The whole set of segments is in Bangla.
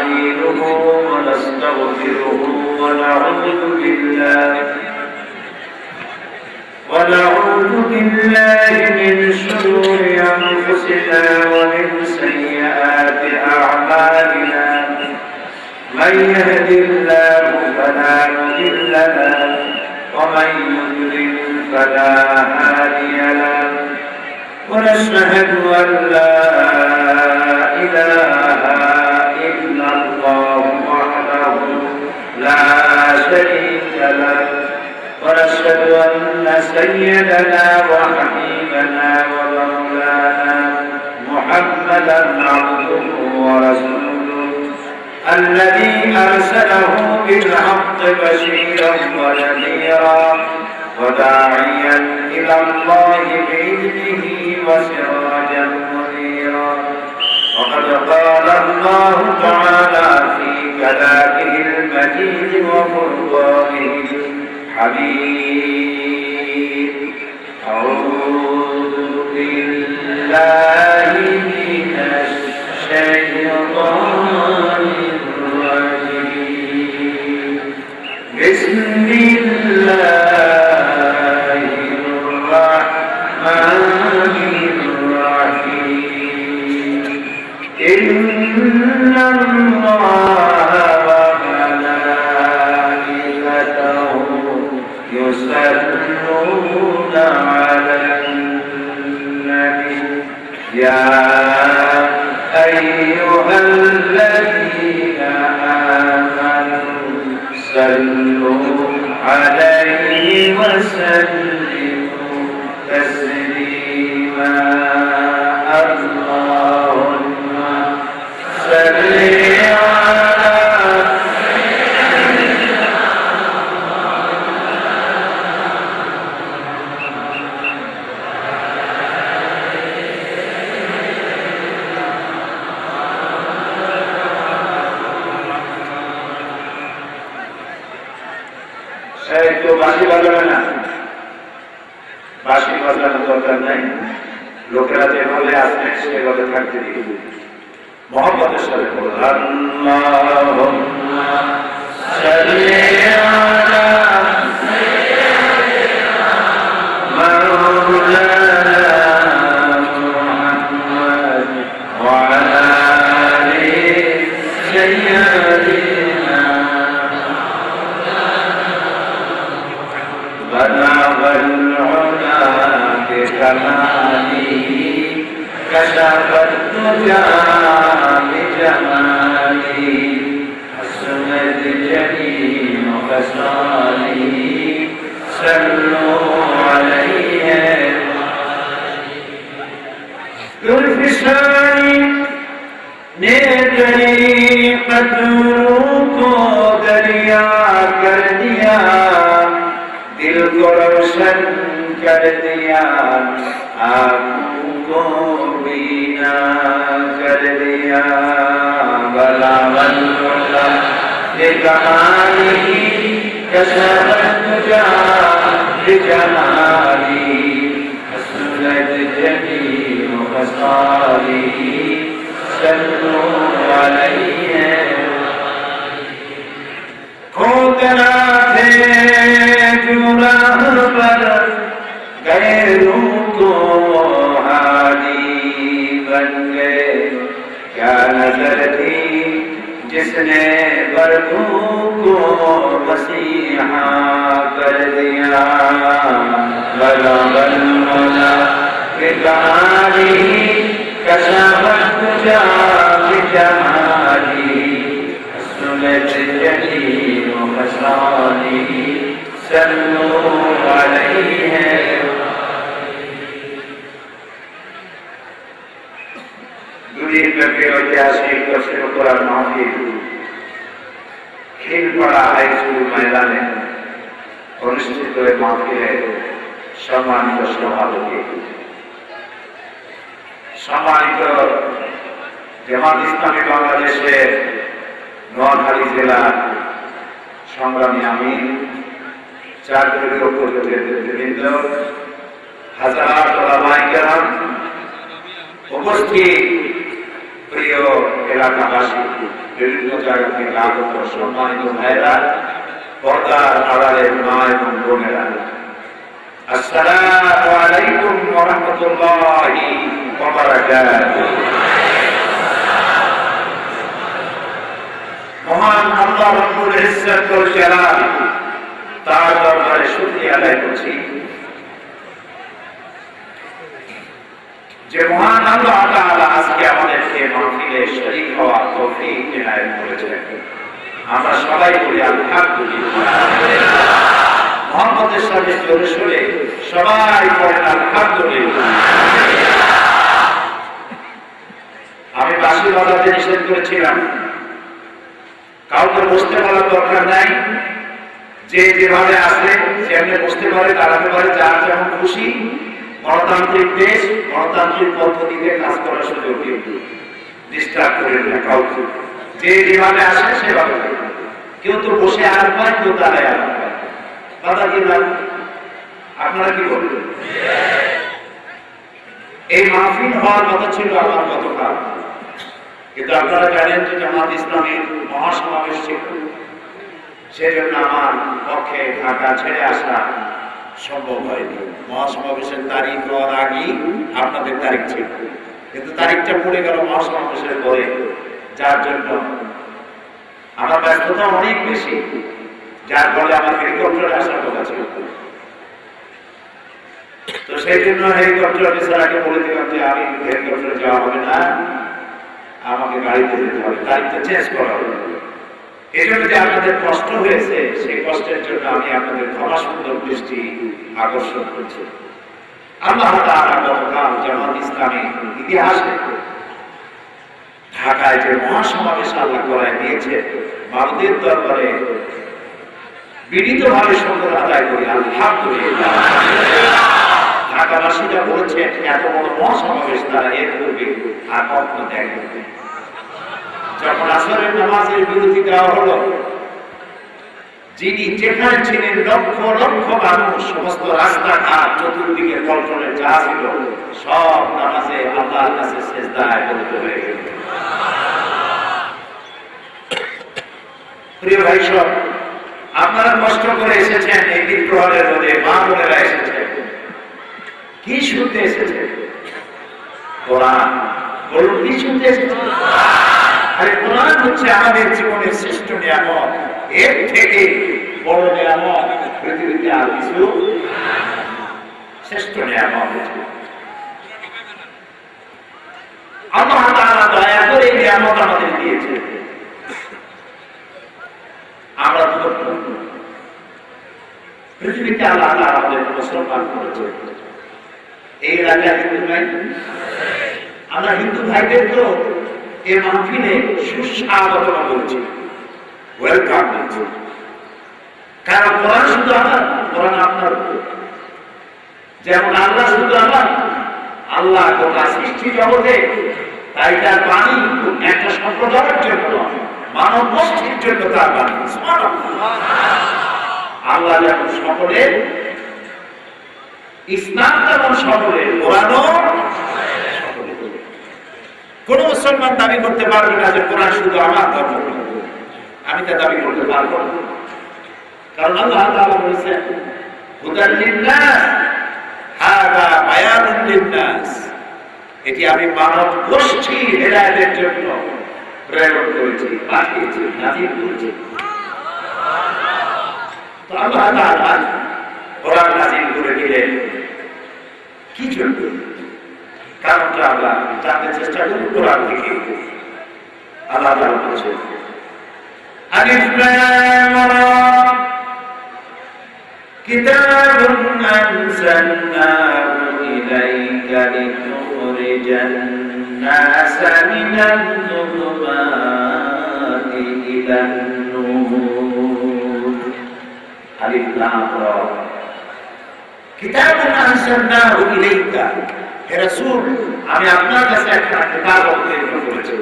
ونستعينه ونستغفره ونعوذ بالله من شرور أنفسنا ومن سيئات أعمالنا من يهد الله فلا مضل له ومن يضلل فلا هادي له ونشهد أن لا إله إلا الله وحده لا شريك له ونشهد أن سيدنا وحبيبنا ومولانا محمدا عبده ورسوله الذي أرسله بالحق بشيرا ونذيرا وداعيا إلى الله بإذنه وسراجا منيرا وقد قال الله تعالى في كلامه المجيد وفرقانه الحميد أعوذ بالله من الشيطان الرجيم بسم الله الرحمن الرحيم إن الله وملائكته يصلون على النبي يا أيها الذين آمنوا صلوا عليه وسلموا تسليما اللهم صل বাঁশি বাজাবে না, বাঁশি বাজানোর দরকার নাই। লোকেরা যেভাবে আসবে সেভাবে থাকতে দিই। মহব্বতের সাথে বলুন আল্লাহুম্মা সাল্লি আলা মাওলানা মুহাম্মদ ওয়া আলা আলি সাইয়্যিদিনা بلغ العلا بكماله كشف الدجى بجماله حسنت جميع خصاله صلوا عليه ذوالفصال نے طریقتوں کو دریا کر دیا दिल को रोशन कर दिया आँखों को बीना कर दिया बलावल ये कहानी कसरत जा जमाली हसरत जमी मुखसाली सल्लु अलैहि खोदना थे पर गैरों को हादी बन गए क्या नजर थी जिसने वर्गों को मसीहा कर दिया बलवल मौला के कहानी कशावत जा जमाली हसनत जलील मसाली सल्लु अलैहि দুদিন ব্যাপী ঐতিহাসিক তফসির কোরআন মাহফিল খিলপাড়া হাই স্কুল ময়দানে অনুষ্ঠিত এই মাহফিলে সম্মানিত সভাপতি, সম্মানিত জামাত ইসলামী বাংলাদেশের নোয়াখালী জেলার সংগ্রামী আমির, চারটি উপস্থিত হাজার ওলামায়ে কেরাম, উপস্থিত প্রিয় এলাকাবাসী, বিভিন্ন জায়গা থেকে আগত সম্মানিত ভাইরা, পর্দার আড়ালের মা এবং বোনেরা, আসসালামু আলাইকুম ওয়া রাহমাতুল্লাহি ওয়া বারাকাতুহু। মহান আল্লাহ রব্বুল ইজ্জত ওয়াল জালাল, তার দরবারে শুকরিয়া আদায় করছি যে মহান আল্লাহ তাআলা আজকে আমাদেরকে মাহফিলে শরীক হওয়ার তৌফিক এনায়েত করেছেন। আমরা সবাই বলি আলহামদুলিল্লাহ। মুহাম্মদের সাথে জোরে সোরে সবাই বলেন আলহামদুলিল্লাহ। আমি বাঁশি বাজাতে নিষেধ করেছিলাম, কাউকে বসতে বলার দরকার নাই, যে যেভাবে আসে সেভাবে বসতে পারে, দাঁড়াতে পারে, যার যেমন খুশি। গণতান্ত্রিক দেশ, গণতান্ত্রিক পদ্ধতিতে কাজ করার সুযোগ ডিস্টার্ব করেন না কাউকে, যে যেভাবে আসে সেভাবে। কেউ তো বসে আরাম পায়, কেউ দাঁড়ায় আরাম পায়, বাধা দিলাম। আপনারা কি বলবেন? এই মাহফিল হওয়ার কথা ছিল আমার গতকাল, কিন্তু আপনারা জানেন যে জামাত ইসলামের মহাসমাবেশ ছিল, সেজন্য আমার পক্ষে ঢাকা ছেড়ে আসা সম্ভব হয়নি। মহাসমাবেশের তারিখ হওয়ার আগেই আপনাদের তারিখ ছিল, কিন্তু তারিখটা পড়ে গেল মহাসমাবেশের পরে, যার জন্য আমার ব্যস্ততা অনেক বেশি, যার ফলে আমার হেলিকপ্টারে আসার কথা ছিল। তো সেই জন্য হেলিকপ্টার অফিসারকে বলে দিলাম যে আমি হেলিকপ্টারে যাওয়া হবে না, আমাকে গাড়িতে যেতে হবে, তারিখটা চেঞ্জ করা হবে। এই জন্য যে আপনাদের কষ্ট হয়েছে, সেই কষ্টের জন্য আমি আপনাদের ক্ষমা সুন্দর দৃষ্টি আকর্ষণ করছি। আল্লাহ তাআলা গতকাল জামাত ইসলামী ইতিহাসে ঢাকায় যে মহাসমাবেশ আল্লাহ করায় দিয়েছে, মানবদের দরবারে বিনীতভাবে শুকর আদায় করি আলহামদুলিল্লাহ। ঢাকাবাসীরা বলেছেন এত বড় মহাসমাবেশ তারা এর পূর্বে আর কখনো দেখেনি। যখন আসরের নামাজের বিরতি দেওয়া হলো, যিনি যেখানে ছিলেন লক্ষ লক্ষ মানুষ, সমস্ত রাস্তাঘাট চতুর্দিকে পল্টনে যা ছিল সব নামাজে আল্লাহর কাছে সিজদায় পতিত হয়ে গেল। প্রিয় ভাই সব, আপনারা কষ্ট করে এসেছেন, এই বিপ্রহরের রোদে মা বোনেরা এসেছেন, কি শুনতে এসেছেন? কোরআন। বলুন, কি শুনতে এসেছেন? আরে কোরআন হচ্ছে আমাদের জীবনের শ্রেষ্ঠ নিয়ামত, এর থেকে বড় নিয়ামত পৃথিবীতে আর কিছু শ্রেষ্ঠ নিয়ামত। আল্লাহ তাআলা দয়া করে এই নিয়ামত আমাদের দিয়েছে। আমরা তো পৃথিবীতে আল্লাহ তাআলা আমাদের মুসলমান করেছে। এই এলাকায় হিন্দু ভাই, আমরা হিন্দু ভাইদের তো এই মাহফিলে সুস্বাগত বলছি, ওয়েলকাম বলছি। কারণ কোরআন শুধু আমার, কোরআন আপনার। যেমন আল্লাহ শুধু আমার, আল্লাহ গোটা সৃষ্টি জগতে, তাই তার বাণী একটা সম্প্রদায়ের জন্য, মানব গোষ্ঠীর জন্য তার বাণী। আল্লাহ যেমন সকলের, ইসলাম যেমন সকলের, কোরআনও সকলের। কোন মুসলমান দাবি করতে পারবে না যে কোরআন শুধু আমার ধর্ম, আমি তা দাবি করতে পারবো না। কারণ আল্লাহ তাআলা বলেছেন হুদাল লিন-নাস, হাযা বায়ানুন লিন-নাস, এটি আমি মানব গোষ্ঠী হেদায়েতের জন্য প্রেরণ করেছি, পাঠিয়েছি, নাযিল করেছি। তো আল্লাহ তাআলা কোরআন নাযিল করে দিলেন কি জন্য? কারণটা আমরা জানতে চেষ্টা করি কোরআন থেকে। আল্লাহ তাআলা বলেছেন আলিফ লাম রা কিতাবুন আনজালনাহু ইলাইকা লিতুখরিজান নাসা মিনাল যুলুমাতি ইলান নূর। আলিফ লাম রা কিতাবুন আনজালনাহু ইলাইকা, হে রাসূল আমি আপনার কাছে একটা কিতাব অবতীর্ণ করেছি।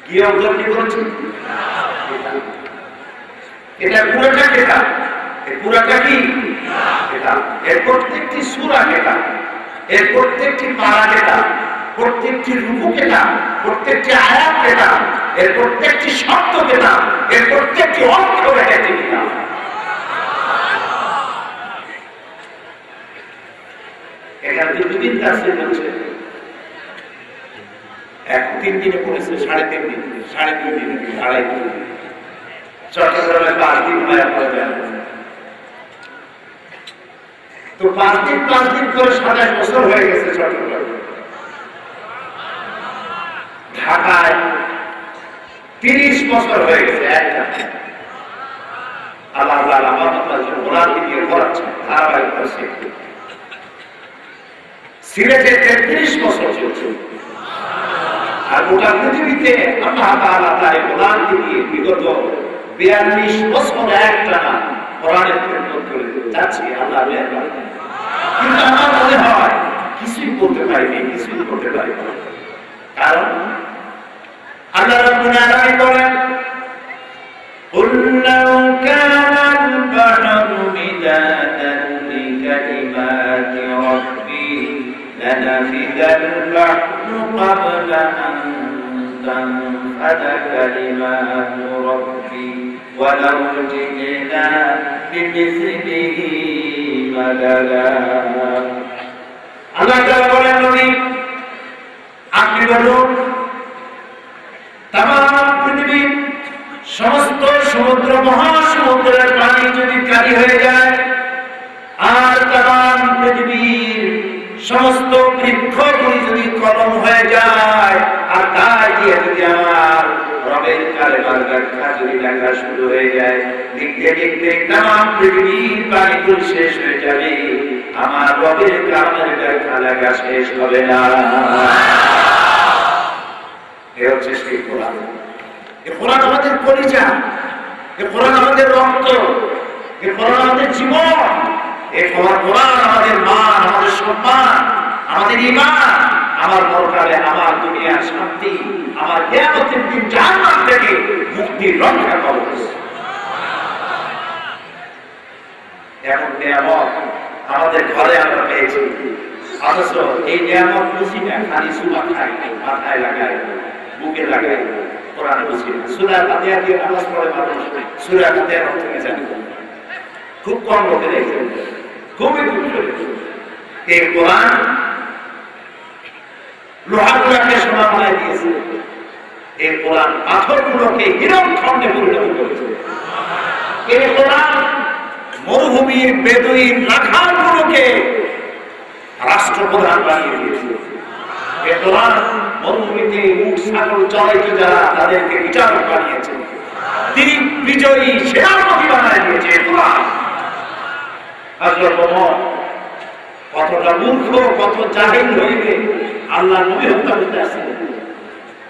কি অবতীর্ণ করেছি? এটা পুরোটা কিতাব। এই পুরোটা কি কিতাব? এর প্রত্যেকটি সূরা কিতাব, এর প্রত্যেকটি পারা কিতাব, প্রত্যেকটি রূপু কেনা, প্রত্যেকটি আয়াত কেনা, এর প্রত্যেকটি শব্দ কেনা, এর প্রত্যেকটি অর্থ রেখেছে কিনা। এখানে 2 দিন তাফসীর হচ্ছে, 3 দিনে পড়েছে, 3.5 দিন, 2.5 দিন, 2.5 দিন। চট্টগ্রামে 5 দিন হয় আপনারা, তো 5 দিন করে 27 বছর হয়ে গেছে চট্টগ্রামে। ঢাকায় 30 বছর হয়ে গেছে একটা। আল্লাহ আমার ওনার দিকে করাচ্ছে ধারাবাহিক করছে। সিলেটে 33 বছর চলছে। আর গোটা পৃথিবীতে আল্লাহ তাআলা তার ওনার দিকে বিগত 42 বছর একটানা কোরআনের খেদমত করে যাচ্ছে। আল্লাহ মেহেরবানি। কিন্তু আমার মনে হয় কিছুই করতে পারিনি, কিছুই করতে পারিনি। কারণ আল্লাহ রাব্বুল আলামিন বলেন, قُلْ لَوْ كَانَ الْبَحْرُ مِدَادًا لِكَلِمَاتِ رَبِّي لَنَفِدَ الْبَحْرُ قَبْلَ أَن تَنفَدَ كَلِمَاتُ رَبِّي وَلَوْ جِئْنَا بِمِثْلِهِ مَدَدًا। আল্লাহ তাআলা বলেন, নবী আপনি বলুন, তামাম পৃথিবী সমস্ত সমুদ্র মহাসমুদ্রের পানি যদি কালি হয়ে যায়, আর তামাম পৃথিবীর সমস্ত বৃক্ষগুলি যদি কলম হয়ে যায়, আর তাই দিয়ে যদি আমার রবের কালেমার ব্যাখ্যা যদি লেখা শুরু হয়ে যায়, দেখতে দেখতে তামাম পৃথিবীর পানিগুলি শেষ হয়ে যাবে, আমার রবের কালেমার ব্যাখ্যা লেখা শেষ হবে না। এ হচ্ছে সেই কোরআন। এই কোরআন আমাদের কলিজা, এই কোরআন আমাদের রক্ত, এই কোরআন আমাদের জীবন, এই কোরআন আমাদের মান, আমাদের সম্মান, আমাদের ঈমান, আমার পরকালে আমার দুনিয়ার শান্তি, আমার কিয়ামতের দিন জাহান্নাম থেকে মুক্তির রক্ষা কবচ। এমন নিয়ামত আমাদের ঘরে আমরা পেয়েছি, অথচ এই নিয়ামত বুঝি না, খালি সুমা খাই, মাথায় লাগাই, বুকে লাগাই, কোরআন বুঝি না। সূরা ফাতিহা দিয়ে নামাজ পড়ে মানুষ, সূরা ফাতিহার অর্থ কি জানে? খুব কম লোকের এই খুবই দুর্লভ। এই কোরআন লোহাগুলোকে সোনা বানায় দিয়েছে, এই কোরআন পাথরগুলোকে হীরক খণ্ডে পরিণত করেছে। এই কোরআন মরুভূমির বেদুইন রাখালগুলোকে রাষ্ট্রপ্রধান বানিয়ে দিয়েছে। এই কোরআন মরুভূমিতে উট ছাগল চড়াইতে যারা তাদেরকে বিচারক বানিয়েছে, তিনি বিজয়ী সেনাপতি বানিয়ে দিয়েছে। এই কোরআন হযরত ওমর কতটা মূর্খ, কত জাহিল হইবে আল্লাহ নবী হত্যা করতে আসে,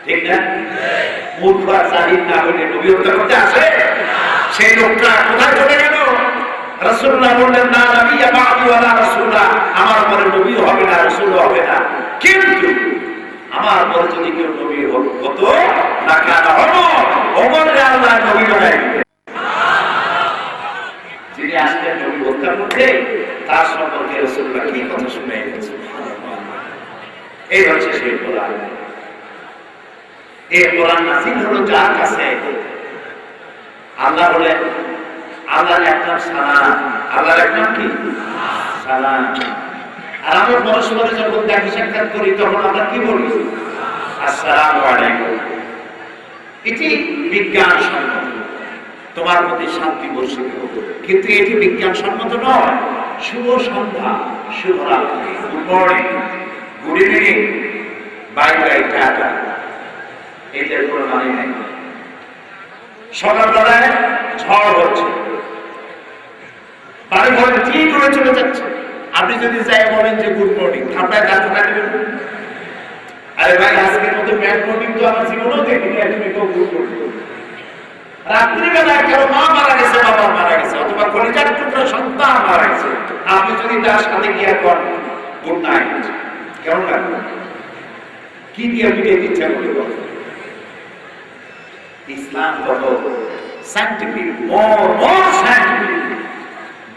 ঠিক না? মূর্খ আর জাহিল না হইলে নবী হত্যা করতে আসে? সেই লোকটা কোথায় চলে গেল? রাসূলুল্লাহ বললেন, না নবিয়্যা বা'দি ওয়ালা রাসূলা, আমার পরে নবী হবে না, রাসূল হবে না, কিন্তু আমার পরে যদি কেউ নবী হতো না কেন হলো ওমরকে আল্লাহ নবী বানাই দিবেন। যিনি আসলেন নবী হত্যা করতে, তার সম্পর্কে রাসূলুল্লাহ কি কথা শুনে গেছে। এই হচ্ছে সেই কোরআন। এই কোরআন নাযিল হলো যার কাছে, আল্লাহ বলেন, আল্লাহর এক নাম সালাম, আল্লাহর এক নাম কি? সালাম। আর আমরা পরস্পরে যখন দেখা সাক্ষাৎ করি তখন আমরা কি বলি? আসসালামু আলাইকুম। এটি বিজ্ঞান সম্মত, তোমার প্রতি শান্তি বর্ষিত হোক, কিন্তু এটি বিজ্ঞান সম্মত নয়। শুভ সন্ধ্যা, শুভরাত্রি, good morning, good evening, bye bye, tata, এটার কোনো মানে নেই। সকালবেলায় ঝড় হচ্ছে, বাড়ি ঘরে ঠিক করে চলে যাচ্ছে, আপনি যদি যাই বলেন যে গুড মর্নিং, ঠান্ডায় গাছ কাটবেন, আরে ভাই আজকের মতো ব্যাড মর্নিং তো আমার জীবনেও দেখিনি, তুমি তো গুড মর্নিং। রাত্রিবেলায় কারো মা মারা গেছে, বাবা মারা গেছে, অথবা কলিজার টুকরা সন্তান মারা গেছে, আপনি যদি তার সাথে গিয়ে করেন গুড নাইট, কেমন লাগবে? কি দিয়ে বিদায় দিচ্ছে বলে বলেন? ইসলাম কত সায়েন্টিফিক, মোর সায়েন্টিফিক।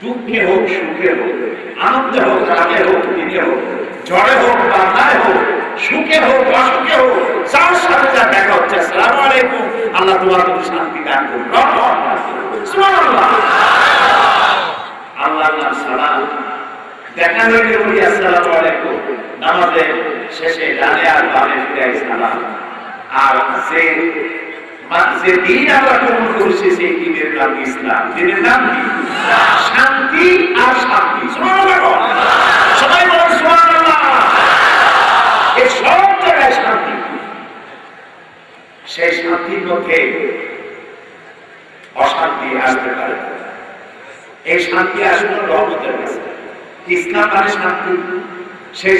দুঃখে হোক, সুখে হোক, আনন্দে হোক, রাগে হোক, দিনে হোক, ঝড়ে হোক, বাধায় হোক, সুখে হোক অসুখে হোক যার সাথে যা দেখা হচ্ছে আসসালামু আলাইকুম, আল্লাহ তোমার প্রতি শান্তি দান করুন, সুবহানাল্লাহ। আল্লাহর নাম সালাম, দেখা হইলে বলি আসসালামু আলাইকুম, নামাজের শেষে ডানে আর বামে ফিরে সালাম। আর যে দিন আমরা গ্রহণ করেছি সেই দিনের নাম ইসলাম। দিনের নাম কি? শান্তি আর শান্তি। সুবহানাল্লাহ, সবাই বলেন সুবহানাল্লাহ। এই সব জায়গায় শান্তি, সেই শান্তির মধ্যে অশান্তি আসতে পারে। এই শান্তি আসলে রহমতের কাছে। ইসলাম মানে শান্তি, সেই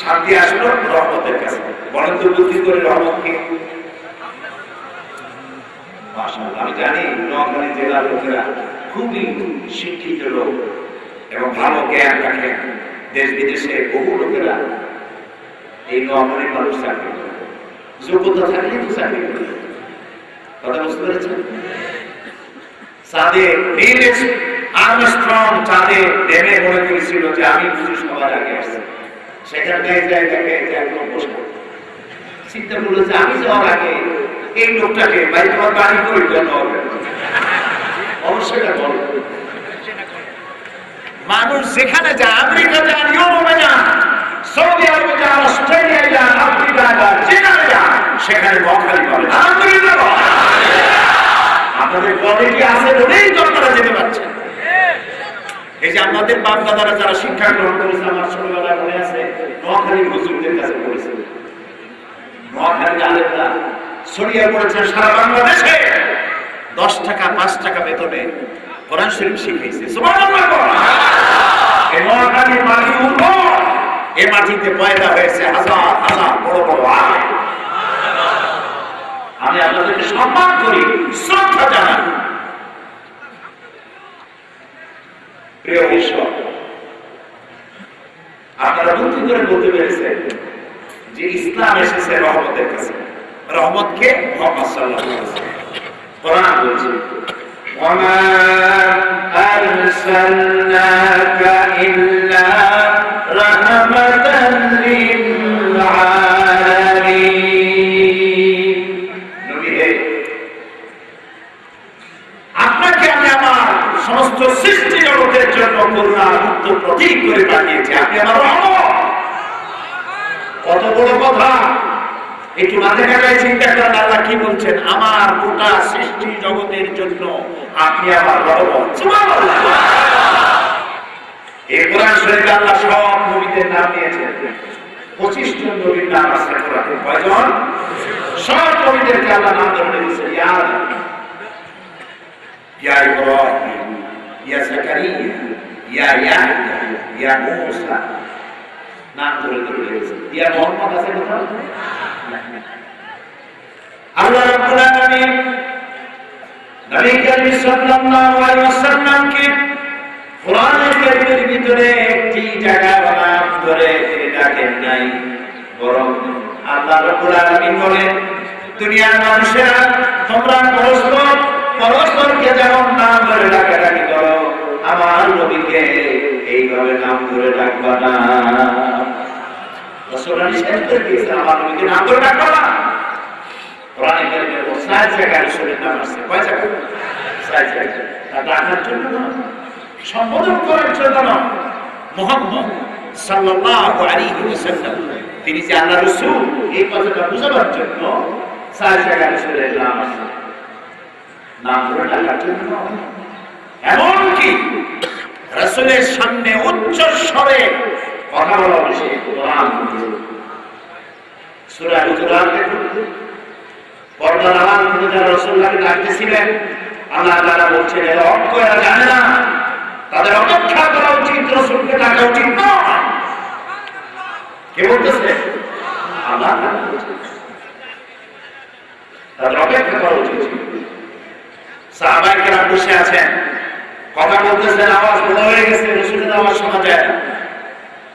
শান্তি আসলে রহমতের কাছে। বলেন তো বুদ্ধি করে রহমত কি? আমি জানি নোয়াখালী জেলার লোকেরা খুবই শিক্ষিত লোক এবং ভালো জ্ঞান রাখেন। দেশ বিদেশে বহু লোকেরা এই নোয়াখালীর মানুষ চাকরি করে, যোগ্যতা থাকলেই তো চাকরি করে। কথা বুঝতে পেরেছেন? চাঁদে নীল আর্মস্ট্রং চাঁদে নেমে মনে করেছিল যে আমি বুঝি সবার আগে আসছি। সেখানটায় জায়গাকে একদম বসে চিন্তা করলো যে আমি যাওয়ার আগে এই লোকটাকে বাড়ি তোমার বাড়ি করে জন্য হবে অবশ্যই বল। মানুষ যেখানে যায়, আমেরিকা যান, ইউরোপে যান, সৌদি আরবে যান, অস্ট্রেলিয়ায় যান, আফ্রিকা যান, যেখানে যান, সেখানে নোয়াখালী পাবেন। আলহামদুলিল্লাহ, আপনাদের কোয়ালিটি আছে বলেই তো আপনারা যেতে পারছেন। এই যে আমাদের বাপ দাদারা যারা শিক্ষা গ্রহণ করেছে, আমার ছোটবেলায় মনে আছে নোয়াখালীর হুজুরদের কাছে পড়েছে। নোয়াখালীর আলেমরা ছড়িয়ে পড়েছে সারা বাংলাদেশে। 10 টাকা 5 টাকা বেতনে কোরআন শরীফ শিখিয়েছে। সুবহানাল্লাহ। এই নোয়াখালীর মাটি উর্বর, এই মাটিতে পয়দা হয়েছে হাজার হাজার বড় বড় আলেম। আমি আপনাদেরকে সম্মান করি, শ্রদ্ধা জানাই। প্রিয় বিশ্ব, আপনারা বুদ্ধি করে বলতে পেরেছেন যে ইসলাম এসেছে রহমতের কাছে। রহমতকে মুহাম্মদ সাল্লাল্লাহু আলাইহি ওয়াসাল্লাম কোরআন বলছে, ওয়ামা আরসালনাকা ইল্লা রাহমাতান লিল আলামিন। নবী হে, আপনাকে আমি আমার সমস্ত সৃষ্টি জগতের জন্য করুণার মুক্ত প্রতীক করে পাঠিয়েছি। আপনি আমার রহমত। কত বড় কথা! একটু মাঝে মাঝে চিন্তা করেন আল্লাহ কি বলছেন, আমার গোটা সৃষ্টি জগতের জন্য আপনি আমার রহমত। সুবহানাল্লাহ। এই কোরআন শরীফে আল্লাহ সব নবীদের নাম দিয়েছেন। 25 জন নবীর নাম আছে কোরআনে। কয়জন? সব নবীদেরকে আল্লাহ নাম ধরে দিয়েছেন। ইয়া ইব্রাহিম, ইয়া জাকারিয়া, ইয়া ইয়াহইয়া, ইয়া মূসা, নাম ধরে ধরে দিয়েছেন। ইয়া মুহাম্মদ আছে কোথাও? আল্লাহ রাব্বুল আলামিন নবী করিম সাল্লাল্লাহু আলাইহি ওয়াসাল্লামকে কোরআনের কারীমের ভিতরে একটি জায়গা নাম ধরে তিনি ডাকেন নাই, বরং আল্লাহ রাব্বুল আলামিন বলেন, দুনিয়ার মানুষেরা তোমরা পরস্পরকে যেমন নাম ধরে ডাকাডাকি করো, আমার নবীকে এইভাবে নাম ধরে ডাকবা না। রাসূল নিষেধ করে দিয়েছেন, আমার নবীকে নাম ধরে ডাকবা না। কোরআনে কারীমের 6 জায়গায় রাসূলের নাম আছে। কয় জায়গায়? 6 জায়গায়। তা ডাকার জন্য না, সম্বোধন করার জন্য না। মুহাম্মদ সাল্লাল্লাহু আলাইহি ওয়াসাল্লাম তিনি যে আল্লাহর রাসূল, এই কথাটা বোঝানোর জন্য 6 জায়গায় রাসূলের নাম আছে। নাম ধরে ডাকার জন্য না। এমনকি রাসূলের সামনে উচ্চ স্বরে কথা বলা হয়েছে। কোরআন সূরা হুজুরাত দেখুন, পর্দার আড়াল থেকে যারা রাসূলুল্লাহকে ডাকতেছিলেন, আল্লাহ তাআলা বলছেন এরা অজ্ঞ, এরা জানে না, তাদের অপেক্ষা করা উচিত, রাসূলকে ডাকা উচিত নয়। কে বলতেছে? আল্লাহ তাআলা বলছেন তাদের অপেক্ষা করা উচিত। সাহাবায়ে কেরাম বসে আছেন, কথা বলতেছেন, আওয়াজ বড় হয়ে গেছে, রাসূলের আওয়াজ শোনা যায় না।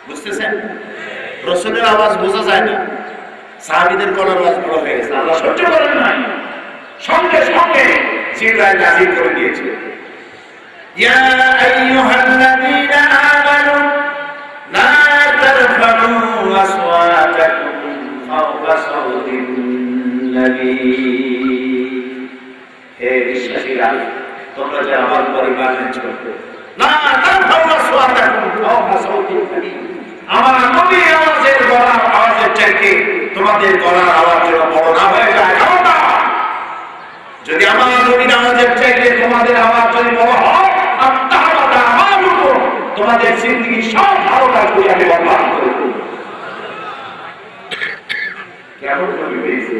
বুঝতেছেন? রাসূলের আওয়াজ বোঝা যায় না, সাহাবীদের গলার আওয়াজ বড় হয়ে গেছে। আল্লাহ সহ্য করেন নাই, সঙ্গে সঙ্গে জিবরাইল নাযিল করে দিয়েছে, ইয়া আইয়ুহাল্লাযীনা আমানু লা তারফা'উ আসওয়াতাকুম নবী। হে বিশ্বাসীরা, তোমরা যে আমার পরিবার এনেছো, না তারফাউ আসওয়াতাকুম ফাওকা সাওতিল নবী, আমার নবীর আওয়াজের গলার আওয়াজের চাইতে তোমাদের গলার আওয়াজ যেন বড় না হয়ে যায়। যদি আমার নবীর আওয়াজের চাইতে তোমাদের আওয়াজ যদি বড় হয়, আত্মাহাবাতা আমালুকুম, তোমাদের জিন্দেগি সব ভালো কাজগুলো আমি বরবাদ করে দেব। কেমন নবী পেয়েছে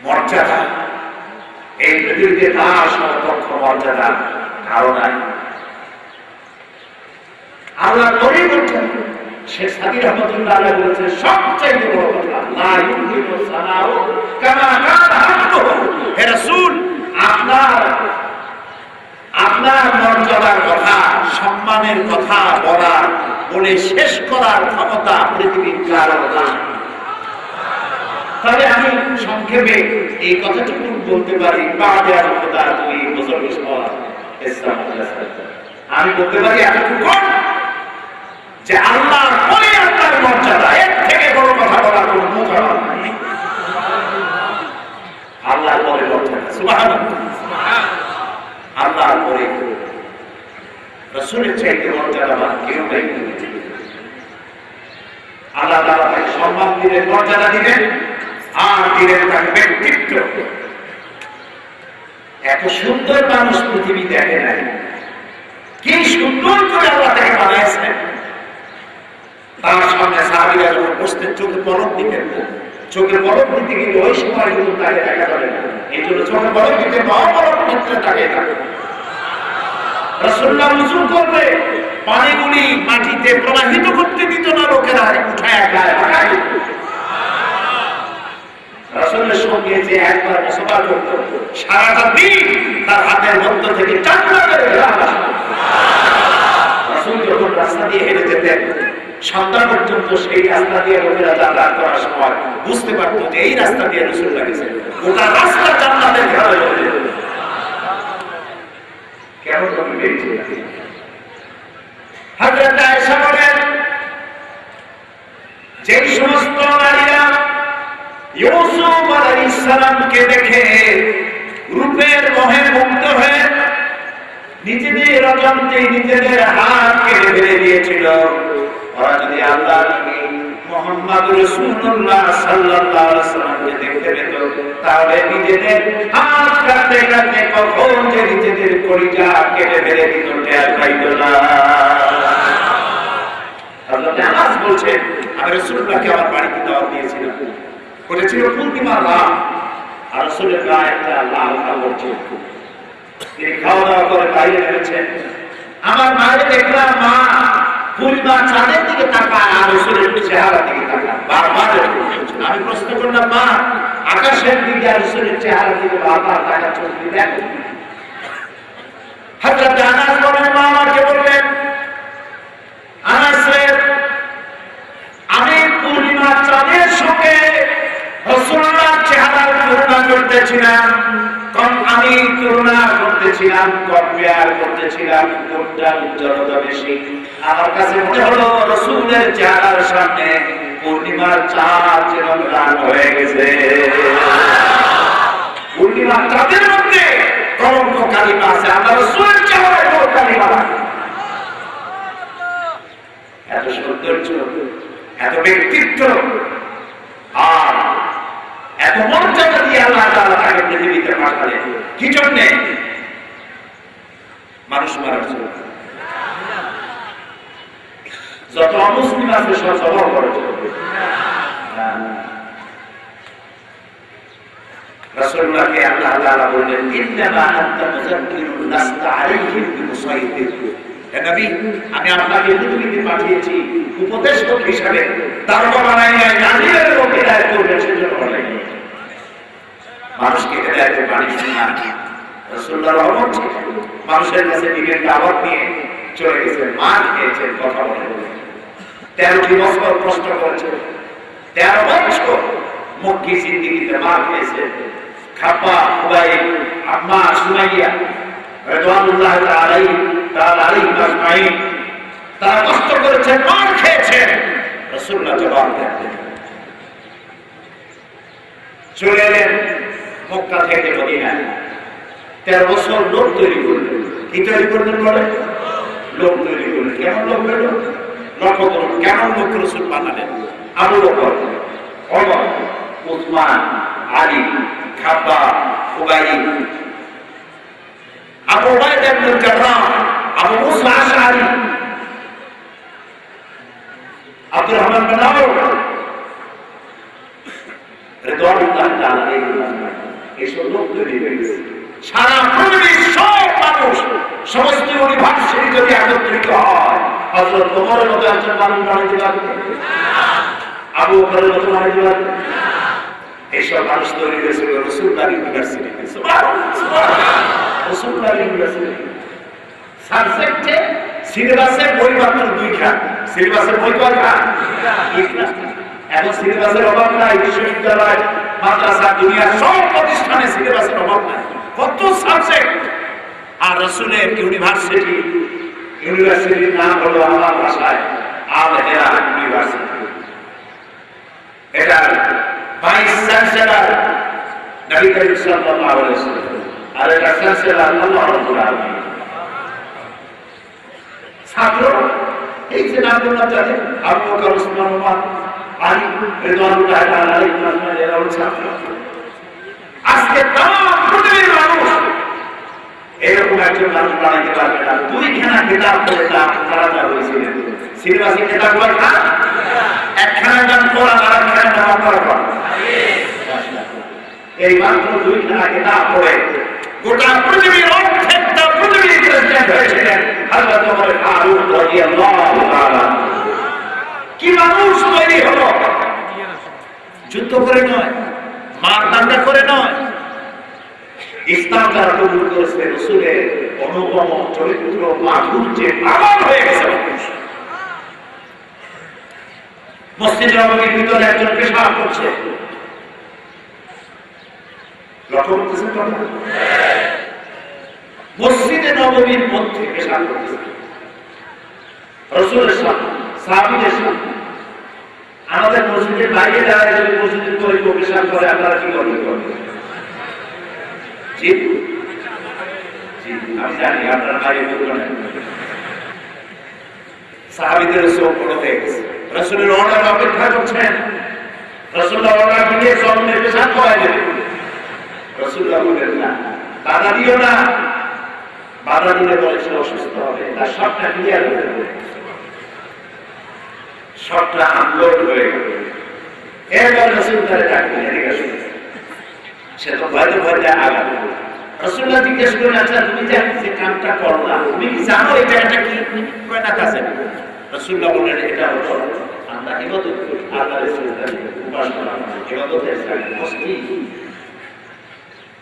মর্যাদা, এই পৃথিবীতে তার সমকক্ষ মর্যাদা কারো নাই। আল্লাহ নবী বলছেন, শেখ সাদির রহমাতুল্লাহ আলাইহি বলেছেন, সবচেয়ে বড় কথা লা ইউকিনু সানাউ কামা কানা হাক্কুহু। হে রাসূল, আপনার মর্যাদার কথা, সম্মানের কথা বলে শেষ করার ক্ষমতা পৃথিবীর কারো নাই। তবে আমি সংক্ষেপে এই কথাটুকু বলতে পারি, বাদে আর খোদা তুই বুজুর্গ সওয়াল ইসলাম, আমি বলতে পারি এতটুকু যে আল্লাহর পরে আপনার মর্যাদা, এর থেকে বড় কথা বলার কোনো মুখ আমার নাই। আল্লাহর পরে মর্যাদা, সুবহানাল্লাহ, আল্লাহর পরে রাসূলের চাইতে মর্যাদাবান কেউ নাই। আল্লাহ তাআলা তাকে সম্মান দিলেন, মর্যাদা দিলেন, আর দিলেন তাকে ব্যক্তিত্ব। এত সুন্দর মানুষ পৃথিবী দেখে নাই, কি সুন্দর করে আল্লাহ তাকে বানিয়েছেন। তার সামনে সাহাবীরা যখন বসতেন, চোখে পলক দিতেন, চোখে পলক দিতে গেলে ওই সময় কিন্তু তাকে দেখা যাবে না, এই জন্য চোখে পলক দিতে মহাপলক দিতে তাকে থাকে। রাসূলুল্লাহ ওযু করবে, পানিগুলি মাটিতে প্রবাহিত করতে দিত না লোকেরা, উঠায় গায়ে লাগায়। রাসূলের সঙ্গে যে একবার মুসাফা করত, সারাটা দিন তার হাতের মধ্য থেকে চামড়া বের হয়ে আসত। রাসূল যখন রাস্তা দিয়ে হেঁটে যেতেন, সন্ধ্যা পর্যন্ত সেই রাস্তা দিয়ে লোকেরা যাতায়াত করার সময় বুঝতে পারতো যে এই রাস্তা দিয়ে রাসূলুল্লাহ গেছেন। গোটা রাস্তা জান্নাতের ঘেরা হয়ে যেত। কেমন ভাবে পেয়েছে হযরত আয়েশা বলেন, যেই সমস্ত নারীরা ইউসুফ আলাইহিস সালামকে দেখে রূপের মোহে মুগ্ধ হয়ে নিজেদের অজান্তে নিজেদের হাত কেটে ফেলে দিয়েছিল, ওরা যদি আল্লাহ নবী মুহাম্মদ রাসূলুল্লাহ সাল্লাল্লাহু আলাইহি ওয়াসাল্লামকে দেখতে পেত, তাহলে নিজেদের হাত কাটতে কাটতে কখন যে নিজেদের কলিজা কেটে ফেলে দিত টের পাইত না। হযরত আনাস বলছেন, আমি রাসূলুল্লাহকে আমার বাড়িতে দাওয়াত দিয়েছিলাম, করেছিল পূর্ণিমার রাত, আর রাসূলের গায়ে একটা লাল কাপড় ছিল। তিনি খাওয়া দাওয়া করে বাইরে বেরোচ্ছেন, আমার মায়ের দেখলাম মা পূর্ণিমা চাঁদের দিকে তাকায় আর রাসূলের চেহারা দিকে তাকায়, বারবার। আমি প্রশ্ন করলাম, মা আকাশের দিকে আর রাসূলের চেহারা দিকে বারবার তাকাচ্ছ, তুমি দেখো। হযরত আনাস বলেন, মা আমাকে বললেন, আনাস রে, আমি পূর্ণিমা চাঁদের সঙ্গে রাসূলুল্লাহর চেহারার তুলনা করতেছিলাম, আমি তুলনা করতেছিলাম, কম্পেয়ার করতেছিলাম কোনটা উজ্জ্বলতা বেশি। আমার কাছে মনে হলো রাসূলের চেহারার সামনে পূর্ণিমার চাঁদ যেন ম্লান হয়ে গেছে। পূর্ণিমার চাঁদের মধ্যে কলঙ্ক কালিমা আছে, আমার রাসূলের চেহারায় কোনো কালিমা নাই। এত সৌন্দর্য, এত ব্যক্তিত্ব, আর এত মর্যাদা দিয়ে আল্লাহ তাআলা তাকে পৃথিবীতে পাঠালেন। কি জন্যে? মানুষ মারার জন্য। যত অমুসলিম আছে সব জবাব করার জন্য। রাসূলুল্লাহকে আল্লাহ তাআলা বললেন, ইন্নামা আনতা মুযাক্কিরুন লাস্তা আলাইহিম বিমুসাইতির। হে নবী, আমি আপনাকে পৃথিবীতে পাঠিয়েছি উপদেশক হিসাবে, দারোগা বানাই নাই, জালিমের লোক হিদায়াত করবেন সেজন্য বানাই নাই। মানুষকে হেদায়েতের বাণী শোনান। রাসূলুল্লাহ রহমত ছিলেন, মানুষের কাছে দিনের দাওয়াত নিয়ে চলে গেছেন, মার খেয়েছেন, কথা বলেন, 13টি বছর কষ্ট করেছেন, 13 বছর মক্কি জিন্দেগিতে মার খেয়েছেন। খাব্বা, খুবাইব, আম্মা, সুমাইয়া রাদিয়াল্লাহু তাআলা আলাইহিম আজমাইন, তারা কষ্ট করেছেন, মার খেয়েছেন। রাসূলুল্লাহ জবাব দেন, চলে এলেন মক্কা থেকে মদিনায়। 13 বছর লোক তৈরি করলেন। কি তৈরি করলেন বলে? লোক তৈরি করলেন। কেমন লোক হলো? লক্ষ্য করুন কেমন লোক রাসূল বানালেন। আবু বকর, ওমর, উসমান, আলী, খাব্বাব, খুবাইব, আবু উবাইদা ইবনে জাররাহ, আবু মুসা আশআরী, আব্দুর রহমান বিন আওফ রিদওয়ানুল্লাহ তাআলা এইসব লোক তৈরি হয়ে গেছে। সারা পৃথিবীর সব মানুষ, সমস্ত ইউনিভার্সিটি যদি একত্রিত হয়, হযরত ওমরের মতো একজন মানুষ বানাইতে পারবে? আবু বকরের মতো বানাইতে পারবে? এইসব মানুষ তৈরি হয়েছিল রাসূলুল্লাহ ইউনিভার্সিটিতে। রাসূলুল্লাহ ইউনিভার্সিটি সাবজেক্টে সিলেবাসে বই মাত্র 2 খান। সিলেবাসের বই কয় খান? 2 খান। এখন সিলেবাসের অভাব নাই। বিশ্ববিদ্যালয়, মাদ্রাসা, দুনিয়ার সব প্রতিষ্ঠানে সিলেবাসের অভাব নাই। কত সাবজেক্ট! আর রাসূলের ইউনিভার্সিটির নাম হলো আমার ভাষায় আল হেরা ইউনিভার্সিটি। এটা ভাইস চ্যান্সেলর নবী করিম সাল্লাল্লাহু আলাইহি ওয়াসাল্লাম, আর এটা চ্যান্সেলর আল্লাহ রাব্বুল আলামিন। ছাত্র এই যে নামগুলো জানেন, আবু বকর, উসমান, ওমর, আলী রিদওয়ানুল্লাহ তাআলা আলাইহিম এরা হলো ছাত্র। আজকে তাম পৃথিবীর মানুষ এরকম একজন মানুষ বানাইতে পারবে না। 2 খানা কিতাব পড়ে তারা যা হয়েছিলেন। সিলেবাসে কিতাব কয় খান? 1 খানা গান কোরআন, আর 1 খানা নামাজ পড়া। এই মাত্র 2 খানা কিতাব পড়ে গোটা পৃথিবীর অর্ধেকটা পৃথিবীর প্রেসিডেন্ট হয়েছিলেন হযরত ওমর ফারুক রাদিয়াল্লাহু তাআলা। কি মানুষ তৈরি হলো! যুদ্ধ করে নয়, মারদাঙ্গা করে নয়, ইসলাম যারা কবুল করেছে, রাসূলের অনুপম চরিত্র মাধুর্যে পাগল হয়ে গেছে মানুষ। মসজিদ নববীর ভিতরে একজন পেশাব করছে, লক্ষ্য করতেছেন কথা? মসজিদে নববীর মধ্যে পেশাব করছে রাসূলের সামনে, সাহাবীদের সামনে। আমাদের মসজিদের বাইরে দাঁড়িয়ে যদি মসজিদের করে পেশাব করে, আপনারা কি করবেন? জি জি, আমি জানি আপনারা বাইরে করবেন। সাহাবীদের চোখ বড় হয়ে গেছে। রাসূলের অর্ডার অপেক্ষা করছেন। রাসূলুল্লাহ অর্ডার দিয়ে সামনে পেশাব করাই দেবেন। রাসূলুল্লাহ বলেন না, বাধা দিও না। বাধা দিলে বলে সে অসুস্থ হবে, তার সবটা ক্লিয়ার হয়ে যাবে, সবটা আনলোড হয়ে গেল। এরপর রাসূল তারে ডাকলেন, এদিকে আসুন। সে তো ভয়তে আঘাত। রাসূলুল্লাহ জিজ্ঞেস করলেন, আচ্ছা তুমি যে কামটা করলা, তুমি কি জানো এই জায়গাটা কি? কয় না কাছে। রাসূলুল্লাহ বললেন, এটা হলো আমরা ইবাদত করি, আল্লাহর সিজদা করি, উপাসনা করি, ইবাদতের জায়গা মসজিদ।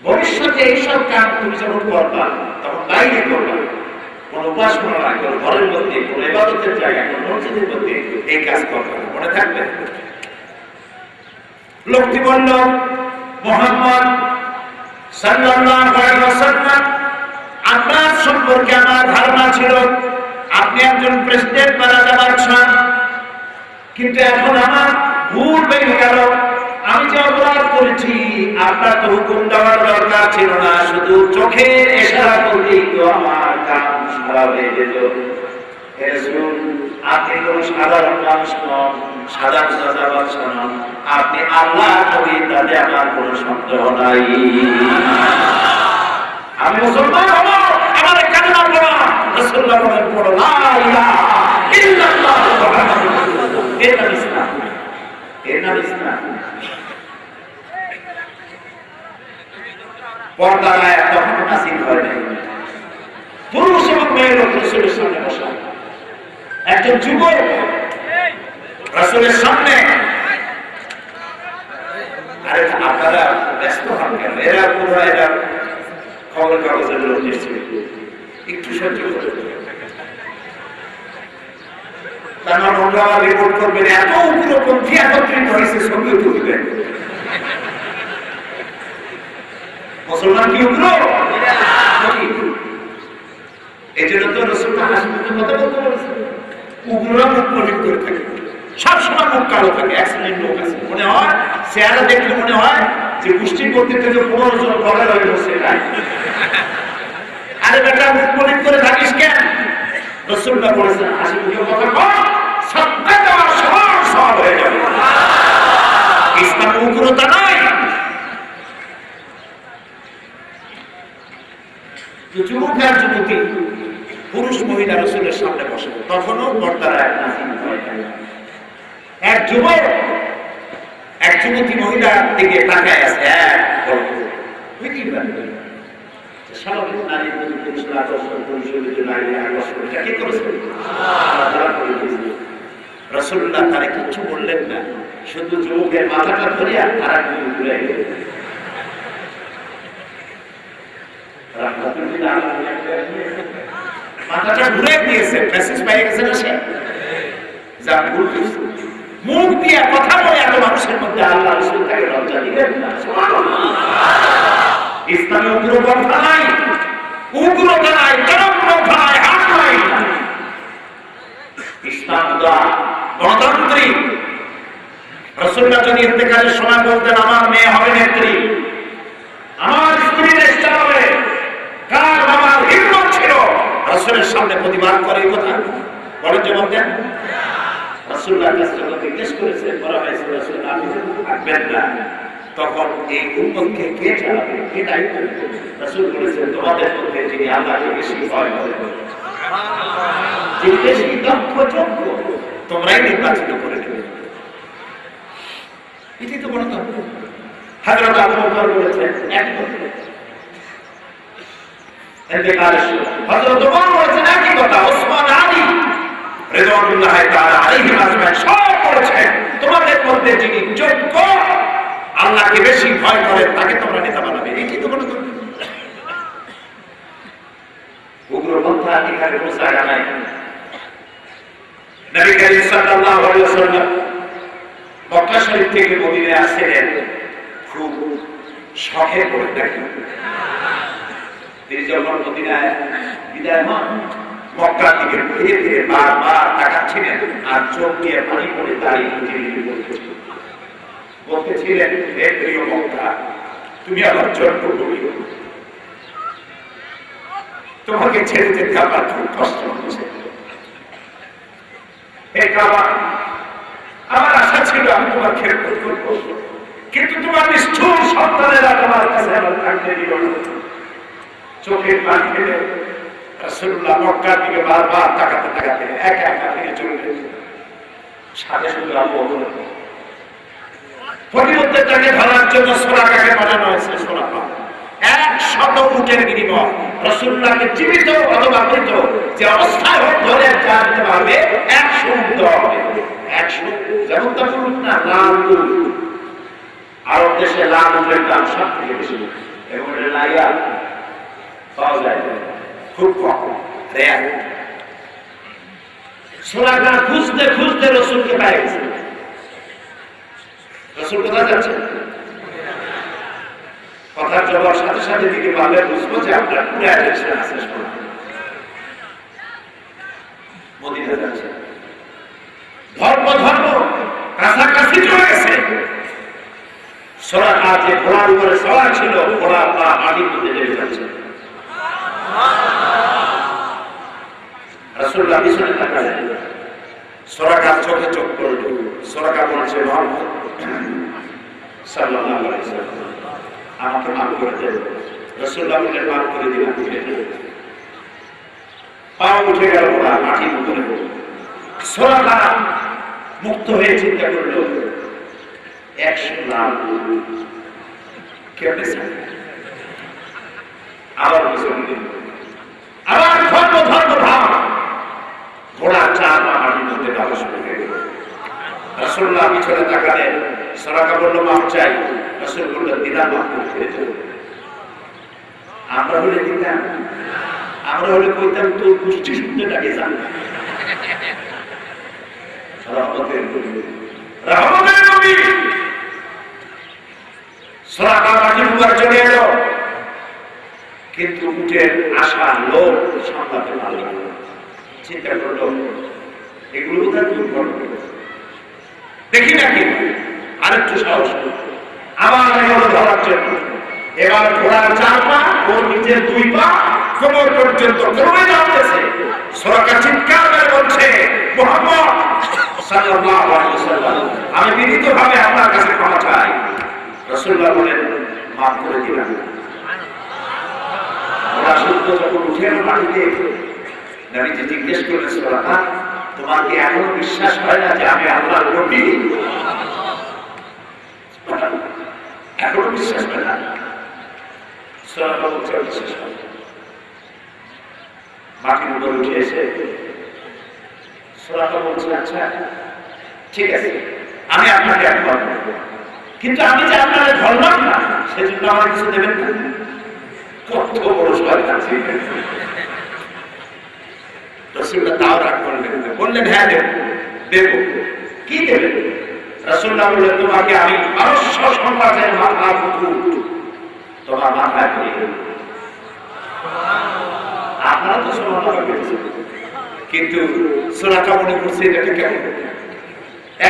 ভবিষ্যতে এইসব কাজ তুমি যখন করবা, তখন বাইরে করবা, কোন উপাসনা না, কোন ঘরের মধ্যে, কোন ইবাদতের জায়গায়, কোন মসজিদের মধ্যে এই কাজ করবা। মনে থাকবে? লোকটি বলল, মুহাম্মদ সাল্লাল্লাহু আলাইহি ওয়াসাল্লাম, আপনার সম্পর্কে আমার ধারণা ছিল আপনি একজন প্রেসিডেন্ট বা রাজা বাদশা, কিন্তু এখন আমার ভুল হয়ে গেল। আমি যে অপরাধ করেছি, আপনার তো হুকুম দেওয়ার দরকার ছিল না, শুধু চোখের ইশারা করলেই তো আমার কাম সারা হয়ে যেত। আপনি কোন সাধারণ মানুষ নন, সাধারণ রাজা বাদশা নন, আপনি আল্লাহ নবী, তাতে আমার কোনো সন্দেহ নাই। আমি মুসলমান হব, আমার কান্না পড়া রাসূলুল্লাহ বলেন, পড়ো লা ইলাহা ইল্লাল্লাহ মুহাম্মাদুর রাসূলুল্লাহ। এর নাম ইসলাম, এর নাম ইসলাম। পর্দার আয়াত তখন নাযিল হয় নাই। পুরুষ এবং মেয়ে লোক রাসূলের সামনে বসা। একজন যুবক রাসূলের সামনে, আরে আপনারা ব্যস্ত হন কেন? এরা পুরো এরা খবর কাগজের লোক এসেছে, একটু সহ্য করতে। তার মানে ওরা রিপোর্ট করবেন, এত উগ্রপন্থী একত্রিত হয়েছে, ছবি তুলবেন। মুসলমান কি উগ্র? এই জন্য তো রাসূলুল্লাহ হাসপাতালে কথা বলতে বলেছেন, উগ্ররা মুখ মলিন করে থাকে, সবসময় মুখ কালো থাকে। এক শ্রেণীর লোক আছে, মনে হয় চেহারা দেখলে মনে হয় যে গোষ্ঠীর মধ্যে থেকে 15 জন দলের হয়ে বসে নাই। আরে বেটা মুখ করে থাকিস কেন? রাসূলুল্লাহ বলেছেন হাসি মুখে কথা কর, সত্য দেওয়ার সমান সব হয়ে যাবে। ইসলাম উগ্রতা নাই। যুবক আর যুবতী, পুরুষ মহিলা রাসূলের সামনে বসে, তখনও পর্দার এক নাজিল হয়। এক যুবক এক যুবতী মহিলার দিকে তাকায় আছে, এক স্বাভাবিক নারী পুরুষের আকর্ষণ, পুরুষের নারী আকর্ষণ, এটা কে করেছে? রাসূলুল্লাহ তারে কিছু বললেন না, শুধু যুবকের মাথাটা ধরিয়া আর এক দিকে ঘুরে গেলেন। মাথাটা ঘুরে দিয়েছে, মেসেজ পাই গেছে না সে? যা বলতে মুখ দিয়ে কথা বলে এত মানুষের মধ্যে আল্লাহ রাসূল তাকে লজ্জা দিলেন না। ইসলামে উগ্রপন্থা নাই, উগ্রতা নাই, চরমপন্থা নাই, হাত নাই। ইসলাম গণতান্ত্রিক। রাসূলুল্লাহ যদি ইন্তেকালের সময় বলতেন আমার মেয়ে হবে নেত্রী, আমার স্ত্রী নেতা হবে, কার বাবার হিম্মত ছিল রাসূলের সামনে প্রতিবাদ করে এই কথা বলেন? জবাব দেন। রাসূলুল্লাহ জিজ্ঞেস করেছেন, বলা হয়েছে রাসূল আপনি যদি থাকবেন না তখন এই উম্মতকে কে চালাবে, কে দায়িত্ব নেবে? রাসূল বলেছেন তোমাদের মধ্যে যিনি আল্লাহকে বেশি ভয় করেন, যিনি বেশি দক্ষ যোগ্য, তোমরাই নির্বাচিত করে নেবে। এটাই তো গণতন্ত্র। হযরত আবু বকর বলেছেন এক কথা, ইন্তেকালের সময় হযরত ওমর বলেছেন একই কথা, ওসমান আলী রিদওয়ানুল্লাহি তাআলা আলাইহিম আজমাইন সব বলেছেন তোমাদের মধ্যে যিনি যোগ্য, আল্লাহকে বেশি ভয় করেন, তাকে তোমরা নেতা বানাবে। এটাই তো গণতন্ত্র। উগ্রপন্থা এখানে কোনো জায়গা নাই। নবী করিম সাল্লাল্লাহু আলাইহি ওয়াসাল্লাম মক্কা শরীফ থেকে মদিনায় আসলেন খুব শখে পড়ে দেখেন। তিনি যখন মদিনায় বিদায় হন, মক্কা থেকে ফিরে ফিরে বারবার তাকাচ্ছিলেন আর চোখ দিয়ে পানি পড়ে দাঁড়িয়ে বলতেছিলেন, হে প্রিয় মক্কা, তুমি আমার জন্মভূমি, তোমাকে ছেড়ে যেতে আমার খুব কষ্ট হচ্ছে। হে কাবা, আমার আশা ছিল আমি তোমার খেদমত করব, কিন্তু তোমার নিষ্ঠুর সন্তানেরা তোমার কাছে আমার থাকতে দিল না। চোখের পানি ফেলে রাসূলুল্লাহ মক্কার দিকে বারবার তাকাতে তাকাতে একা একা থেকে চলে গেলেন। সাথে শুধু আবু বকর। প্রতিমধ্যে তাকে ধরার জন্য সোরাকাকে পাঠানো হয়েছে। সোরাকা 100 উটের বিনিময় রাসূলুল্লাহকে জীবিত অথবা মৃত যে অবস্থায় হোক ধরে জানতে পারবে 100 উট দেওয়া হবে। 100 যেমন তখন না লাল উট, আরব দেশে লাল উটের দাম সব থেকে বেশি এবং লাইয়া পাওয়া যায় খুব কম, রেয়ার। সোরাকা খুঁজতে খুঁজতে রাসূলকে পেয়ে গেছে। রাসূল কোথায় যাচ্ছেন? কথার জবাব সাথে সাথে দিকে পাবে, বুঝবো যে আপনার পুরো অ্যাটেনশন আছে। মদিনা যাচ্ছে, ধর্ম কাছাকাছি চলে গেছে। সোরাকা যে ঘোড়ার উপরে সওয়ার ছিল, ঘোড়া পা মাটির মধ্যে লেগে যাচ্ছে। রাসূলুল্লাহ পিছনে তাকালেন, সোরাকার চোখে চোখ পড়ল। সোরাকা বলছে, মুহাম্মদ সাল্লাল্লাহু আলাইহি ওয়াসাল্লাম আমাকে মাফ করে দেন। রাসূলুল্লাহ বললেন, মাফ করে দিলাম। পা উঠে গেল, ঘোড়া মাটির উপরে। সোরাকা মুক্ত হয়ে চিন্তা করল, 100 লাখ কেমনে আবার পিছনে দিল, আবার ধর্ম ভাব, ঘোড়া চার মাটির মধ্যে ডাকা শুরু হয়ে গেল। রাসূলুল্লাহ পিছনে তাকালেন। সোরাকা বলল, মাফ চাই। রাসূল বললেন, দিলাম, মাফ করে ফিরে যাও। আমরা হলে দিতাম, আমরা হলে কইতাম তোর গোষ্ঠী শুনতে ডাকে যান। রহমতের নবী সোরাকা মাটির উপর চলে এলো, কিন্তু উটের আশা লোক সামলাতে পারল না। চিন্তা করলো, এগুলো বোধহয় দুর্ঘটনা, দেখি নাকি আরেকটু সাহস। আবার এগুলো ধরার জন্য। এবার ঘোড়ার 4 পা, ওর নিজের 2 পা কোমর পর্যন্ত ক্রমে যাচ্ছে। সূরা চিৎকার করে বলছে, মুহাম্মদ সাল্লাল্লাহু আলাইহি ওয়াসাল্লাম, আমি বিনীতভাবে আপনার কাছে ক্ষমা চাই। রাসূলুল্লাহ বলেন, মাফ করে দিলাম। ওরা সূর্য যখন উঠে এলো মাটিতে, নবীজি জিজ্ঞেস করলেন, সুরাকা, তোমার কি এখনো বিশ্বাস হয় না যে আমি আল্লাহর নবী? এখনো বিশ্বাস হয় না? সুরাকা বলছে, বিশ্বাস হয়। মাটির উপর উঠে এসে সুরাকা বলছে, আচ্ছা ঠিক আছে, আমি আপনাকে একবার বলবো, কিন্তু আমি যে আপনাকে ধরলাম না সেজন্য আমার কিছু দেবেন না। কত বড় সহায়তা আছে। রাসূলুল্লাহ তাও রাগ করলেন, বললেন, হ্যাঁ দেব। কি দেবেন? রাসূলুল্লাহ বললেন, তোমাকে আমি পারস্য সম্রাটের মাথার মুকুট তোমার মাথায় পরিয়ে দেব। আপনারা তো সুবহানাল্লাহ বলেছেন, কিন্তু সুরাকা মনে করছে এটাকে কেমন।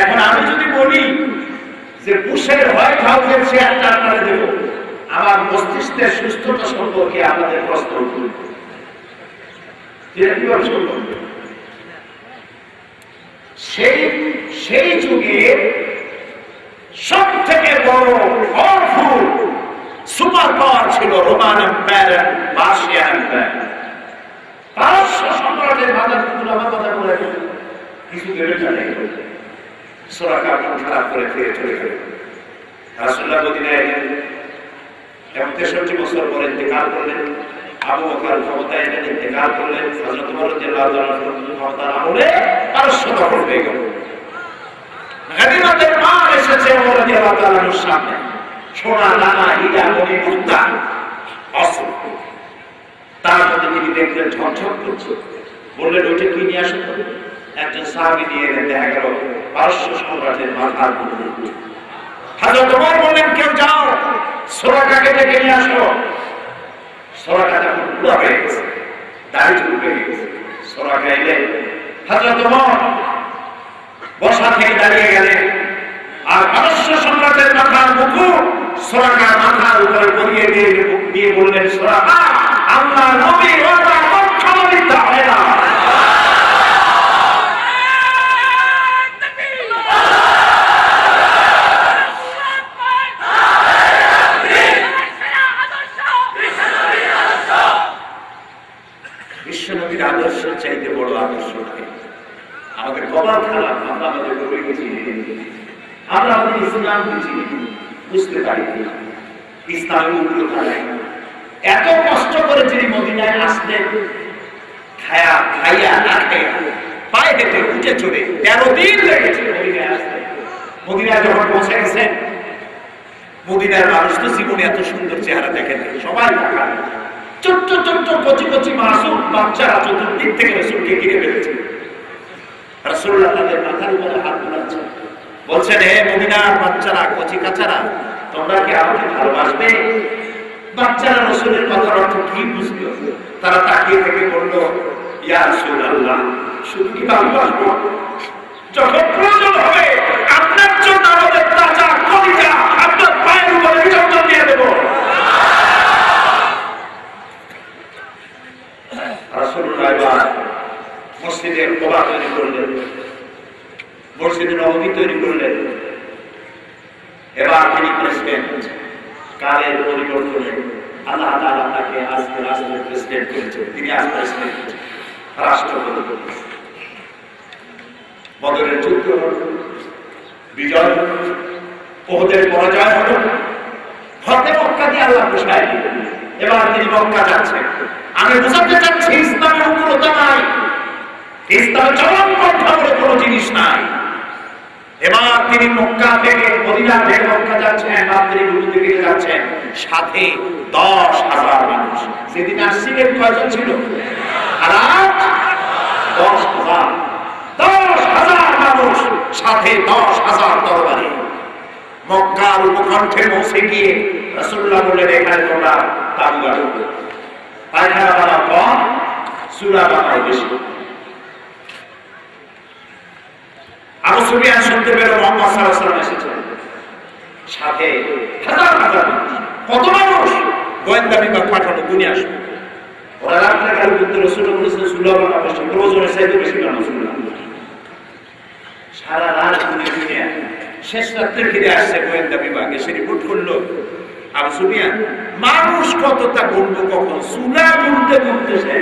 এখন আমি যদি বলি যে বুশের হোয়াইট হাউসের চেয়ারটা আপনারা দেব, আমার মস্তিষ্কের সুস্থতা সম্পর্কে আপনাদের প্রশ্ন উঠবে। সেই যুগে সব থেকে বড় পাওয়ারফুল সুপার পাওয়ার ছিল রোমান এম্পায়ার, পার্সিয়ান এম্পায়ার। পারস্য সম্রাটের মাথার মুকুট আমার কথা বলে কিছু দেবে জানে। সুরাকা মন খারাপ করে ফিরে চলে গেল। রাসূলুল্লাহ মদিনায় এলেন এবং 63 বছর পরে ইন্তেকাল করলেন। আবু বকর ক্ষমতায় এলেন, ইন্তেকাল করলেন। হযরত ওমর রাদিয়াল্লাহু তাআলা ক্ষমতার আমলে পারস্য দখল হয়ে গেল। গনিমতের মাল এসেছে ওমর রাদিয়াল্লাহু তাআলার সামনে, সোনা, দানা, হীরা, মণি, মুক্তা, অস্ত্র। তার মধ্যে তিনি দেখলেন ঝকঝক করছে। বললেন, ওইটা কি নিয়ে আসো? একজন সাহাবী নিয়ে এলেন, দেখা গেল পারস্য সম্রাটের মাথার মুকুট। হযরত ওমর বললেন, কেউ যাও সুরাকাকে ডেকে নিয়ে আসো। সুরাকা যখন বুড়া হয়ে গেছে, দাড়ি চুল পেকে গেছে, সুরাকা এলেন। হযরত ওমর বসা থেকে দাঁড়িয়ে গেলেন, আর পারস্য সম্রাটের মাথার মুকুট সুরাকার মাথার উপরে পরিয়ে দিয়ে বললেন, সুরাকা, আল্লাহর নবী ওয়াদা কখনো মিথ্যা হয় না। বিশ্বনবীর আদর্শের চাইতে বড় আদর্শ নাই। আমাদের কপাল খারাপ, আমরা আমাদের নবীকে চিনি না, আমরা আমাদের ইসলামকে চিনি না, বুঝতে পারি না ইসলামের উগ্রতা নাই। এত কষ্ট করে যিনি মদিনায় আসলেন, খাইয়া না খাইয়া পায়ে হেঁটে উঠে চলে 13 দিন লেগেছে মদিনায় আসতে। মদিনায় যখন পৌঁছে গেছেন, মদিনার মানুষ তো জীবনে এত সুন্দর চেহারা দেখেন, সবাই ছোট্ট ছোট্ট কচি কচি মাসুম বাচ্চারা চতুর্দিক থেকে রাসূলকে ঘিরে ফেলেছে। রাসূলুল্লাহ তাদের মাথার উপরে হাত বুলাচ্ছেন, বলছেন, হে মদিনার বাচ্চারা, কচি কাচারা, তোমরা কি আমাকে ভালোবাসবে? বাচ্চারা রাসূলের কথার অর্থ কি বুঝলো? তারা তাকিয়ে থেকে বলল, ইয়া রাসূলুল্লাহ, শুধু কি ভালোবাসবো? যখন প্রয়োজন হবে আপনার জন্য আমাদের তাজা কলিজা আপনার পায়ের উপরে বিসর্জন দিয়ে দেব। রাসূলুল্লাহ এবার মসজিদে কুবা তৈরি করলেন, মসজিদে নববী তৈরি করলেন। এবার তিনি প্রেসিডেন্ট। কালের পরিবর্তনে আল্লাহ তাআলা তাকে আজকে রাষ্ট্রের প্রেসিডেন্ট করেছেন। তিনি আজ প্রেসিডেন্ট, রাষ্ট্রপতি। বদরের যুদ্ধ বিজয়, ওহদের পরাজয় হলো, ফতে মক্কা দিয়ে আল্লাহ ঘোষণা দিলেন। এবার তিনি মক্কা যাচ্ছেন। আমি বুঝাতে চাচ্ছি, ইসলামের উগ্রতা নাই, ইসলামের চরমপন্থা বলে কোনো জিনিস নাই। এবার তিনি মক্কা থেকে, মদিনা থেকে মক্কা যাচ্ছেন, মাতৃভূমি থেকে যাচ্ছেন, সাথে 10,000 মানুষ। সেদিন আসছিলেন কয়জন ছিল? আর আজ 10,000 মানুষ, সাথে 10,000 তরবারি। মক্কার উপকণ্ঠে পৌঁছে গিয়ে রাসূলুল্লাহ বললেন, এখানে তোমরা তাবু গাড়ো, পায়খানা বানাও কম, চুলা বানাও বেশি। আবু সুফিয়ান শুনতে পেল মুহাম্মদ সাল্লাল্লাহু আলাইহি ওয়াসাল্লাম এসেছেন। সাথে হাজার হাজার মানুষ, কত মানুষ গোয়েন্দা বিভাগ পাঠানো গুনে আসবে। ওরা রাত্রে কাল বুদ্ধ রসুল বলেছে সুলভ অবশ্যই প্রয়োজনের চাইতে বেশি মানুষ সারা রাত গুনে গুনে শেষ রাত্রে ফিরে আসছে গোয়েন্দা বিভাগ, এসে রিপোর্ট করলো আবু সুফিয়ান মানুষ কতটা গুনবো কখন, সুলা গুনতে গুনতেছে।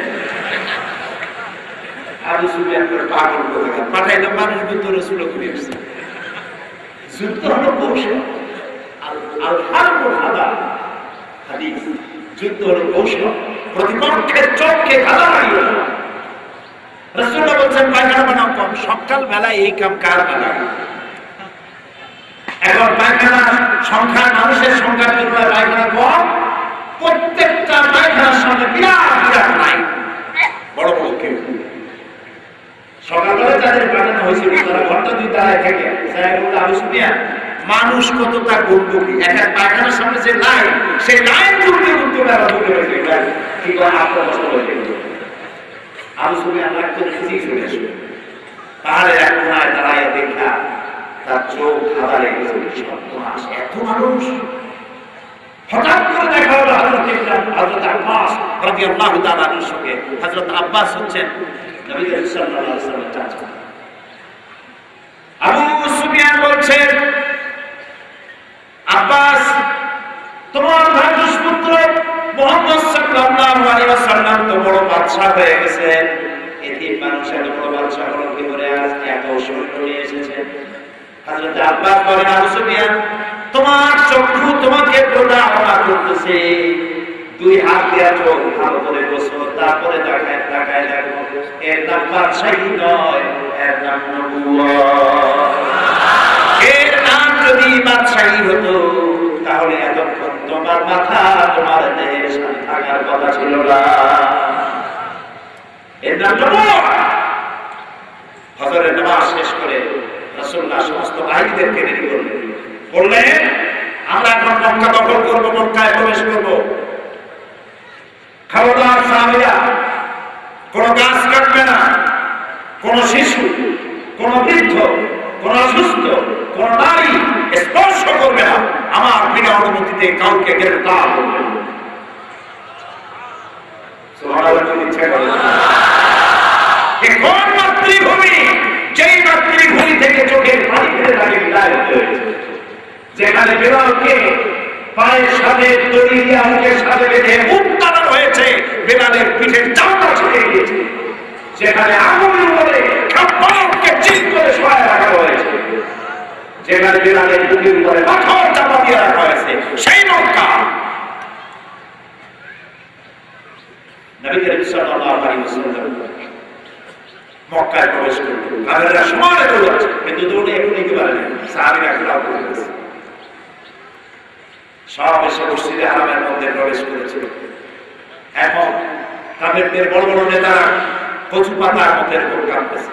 আবু সুফিয়ান পাগল করে পাঠাইলো মানুষ বুদ্ধ রসুল ঘুরে আসছে। যুদ্ধ হলো কৌশল, আল হারব হাদা হাদিস, যুদ্ধ হলো কৌশল, প্রতিপক্ষের চোখকে ধাঁধা মারিয়ে দেওয়া। রাসূলুল্লাহ বলছেন পায়খানা বানাও কম, সকাল বেলায় এই কাম কার বেলা? এখন পায়খানা সংখ্যা, মানুষের সংখ্যার তুলনায় পায়খানা কম, প্রত্যেকটা পায়খানার সামনে বিরাট বিরাট লাইন, বড় বড় কেউ। সকালবেলা যাদের পাঠানো হয়েছিল তারা ঘন্টা দুই দাঁড়ায় থেকে আবু সুফিয়ান মানুষ কতটা গুনগুনি, একটা পায়খানার সামনে যে লাইন, সেই লাইন তুলতে তুলতে তারা বলে হয়েছে কি করে আপনার কষ্ট হয়ে গেল। আবু সুফিয়ান রাগ করে খুঁজেই চলে আসবে, পাহাড়ের এক কোনায় দাঁড়াইয়া দেখা তার চোখ খাবার লেগেছে, এত মানুষ। হঠাৎ করে দেখা হলো হযরত আব্বাস রাদিয়াল্লাহু তাআলা আনহুর সঙ্গে। হযরত আব্বাস হচ্ছেন নবী সাল্লাল্লাহু আলাইহি ওয়াসাল্লামের চাচা। আবু সুফিয়ান বলছেন আব্বাস তোমার ভাই দুষ্পুত্র মুহাম্মদ সাল্লাল্লাহু আলাইহি ওয়াসাল্লাম তো বড় বাদশা হয়ে গেছেন, এতিম মানুষ এত বড় বাদশা হলো কি করে, আজ এত সৈন্য নিয়ে এসেছেন। হযরত আব্বাস বলেন আবু সুফিয়ান তোমার চক্ষু তোমাকে প্রতারণা করতেছে, দুই হাত দিয়া চোখ ভালো করে বসো, তারপরে তাকায় তাকায় দেখো, এর নাম বাদশাহী নয়, এর নাম নবুয়ত। এর নাম যদি বাদশাহী হতো তাহলে এতক্ষণ তোমার মাথা তোমার দেহের সাথে থাকার কথা ছিল না, এর নাম নবুয়ত। ফজরের নামাজ শেষ করে রাসূলুল্লাহ সমস্ত বাহিনীদেরকে রেডি করলেন, বললেন আমরা এখন মক্কা দখল করবো, মক্কায় প্রবেশ করবো। খবরদার সাহাবীরা কোন গাছ কাটবে না, কোন শিশু, কোন বৃদ্ধ, কোন অসুস্থ, কোন নারী স্পর্শ করবে না, আমার বিনা অনুমতিতে কাউকে গ্রেফতার করবে না। কোন মাতৃভূমি, যেই মাতৃভূমি থেকে চোখের পানি ফেলে তাকে বিদায় হতে হয়েছে, যেখানে বেলালকে পায়ের সাথে দড়ি দিয়ে মুখের সাথে বেঁধে উত্তারণ হয়েছে, বেলালের পিঠের চামড়া ছিঁড়ে গিয়েছে, যেখানে আগুন উপরে খাপ্পাকে চিৎ করে শোয়ায় রাখা হয়েছে, যেখানে বেলালের বুকের উপরে পাথর চাপা দিয়ে রাখা হয়েছে, সেই মক্কা নবী করিম সাল্লাল্লাহু আলাইহি ওয়াসাল্লাম মক্কায় প্রবেশ করলেন। কাফেররা সমানে দৌড়াচ্ছে, কিন্তু দৌড়ে এখন নিতে পারে না, সাহাবীরা খেলাও করতেছে। সব এসে মসজিদে হারামের মধ্যে প্রবেশ করেছে। এখন কাফেরদের বড় বড় নেতারা কচু পাতার মধ্যে এরকম কাঁপতেছে।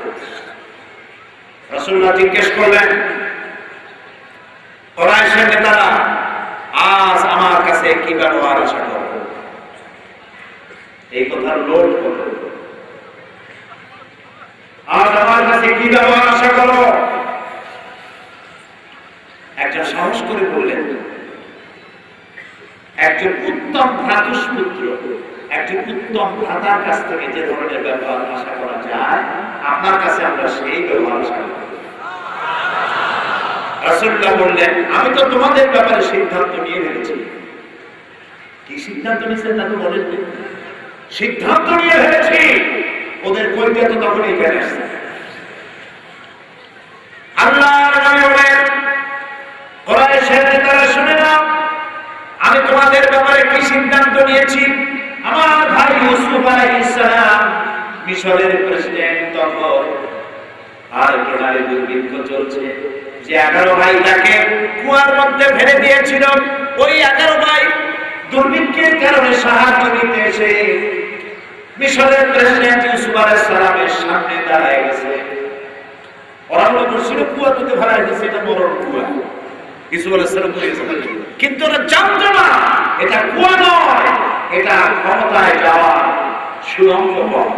রাসূলুল্লাহ জিজ্ঞেস করলেন কুরাইশের নেতারা আজ আমার কাছে কি ব্যবহার আশা করো? এই কথার লোড করো, আজ আমার কাছে কি ব্যবহার আশা করো? একজন সাহস করে বললেন একজন উত্তম ভ্রাতুষ্পুত্র, একজন উত্তম ভ্রাতার কাছ থেকে যে ধরনের ব্যবহার আশা করা যায়, আপনার কাছে আমরা সেই ব্যবহার আশা করি। রাসূলুল্লাহ বললেন আমি তো তোমাদের ব্যাপারে সিদ্ধান্ত নিয়ে ফেলেছি। কি সিদ্ধান্ত নিয়েছেন তা তো বলেন, সিদ্ধান্ত নিয়ে ফেলেছি। ওদের কইতে তো তখন এখানে আসছে। আল্লাহর নবী বলেন কুরাইশের নেতারা শুনে নাও, আমি তোমাদের ব্যাপারে কি সিদ্ধান্ত নিয়েছি। আমার ভাই ইউসুফ আলাইহিস সালাম মিশরের প্রেসিডেন্ট, তখন আর কেনারে দুর্ভিক্ষ চলছে, যে 11 ভাই তাকে কুয়ার মধ্যে ফেলে দিয়েছিল, ওই 11 ভাই দুর্ভিক্ষের কারণে সাহায্য নিতে এসে মিশরের প্রেসিডেন্ট ইউসুফ আলাইহিস সালামের সামনে দাঁড়ায় গেছে। ওরা মনে করছিল কুয়া তুলতে ফেলা হয়েছে, এটা বড় কুয়া, ইউসুফ আলাইহিস সালাম বলেছেন, কিন্তু ওরা জানতো না এটা কুয়া নয়, এটা ক্ষমতায় যাওয়া সুড়ঙ্গ পথ।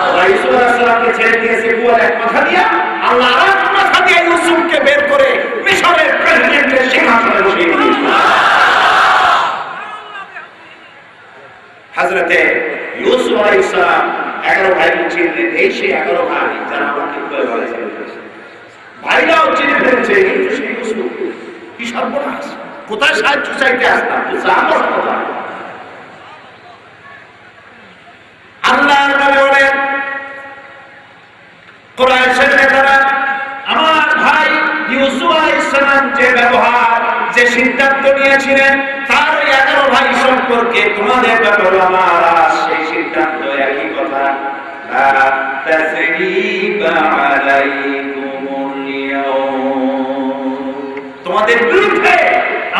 ওরা ইউসুফ আলাইহিস সালামকে ছেড়ে দিয়েছে কুয়ার এক মাথা দিয়া, আল্লাহ আর এক মাথা দিয়ে ইউসুফকে বের করে মিশরের প্রেসিডেন্টের সিংহাসনে বসিয়ে দিয়েছে। হযরতে ইউসুফ আলাইহিস সালাম 11 ভাই ছিলেন, এই সেই 11 ভাই যারা আমাকে করে বলেছে, ভাইরাও চিনে ফেলেছে কিন্তু সেই ইউসুফ কি সর্বনাশ, কোথায় সাহায্য চাইতে আসতাম তো সাহস কোথায়। আল্লাহর নবী বলেন কুরাইশের নেতারা, আমার ভাই ইউসুফ আলাইহিস সালাম যে ব্যবহার যে সিদ্ধান্ত নিয়েছিলেন তার 11 ভাই সম্পর্কে তোমাদের ব্যাপারে আমার সেই সিদ্ধান্ত একই কথা, লা তাসরিবা আলাইকুমুল ইয়াউম, তোমাদের বিরুদ্ধে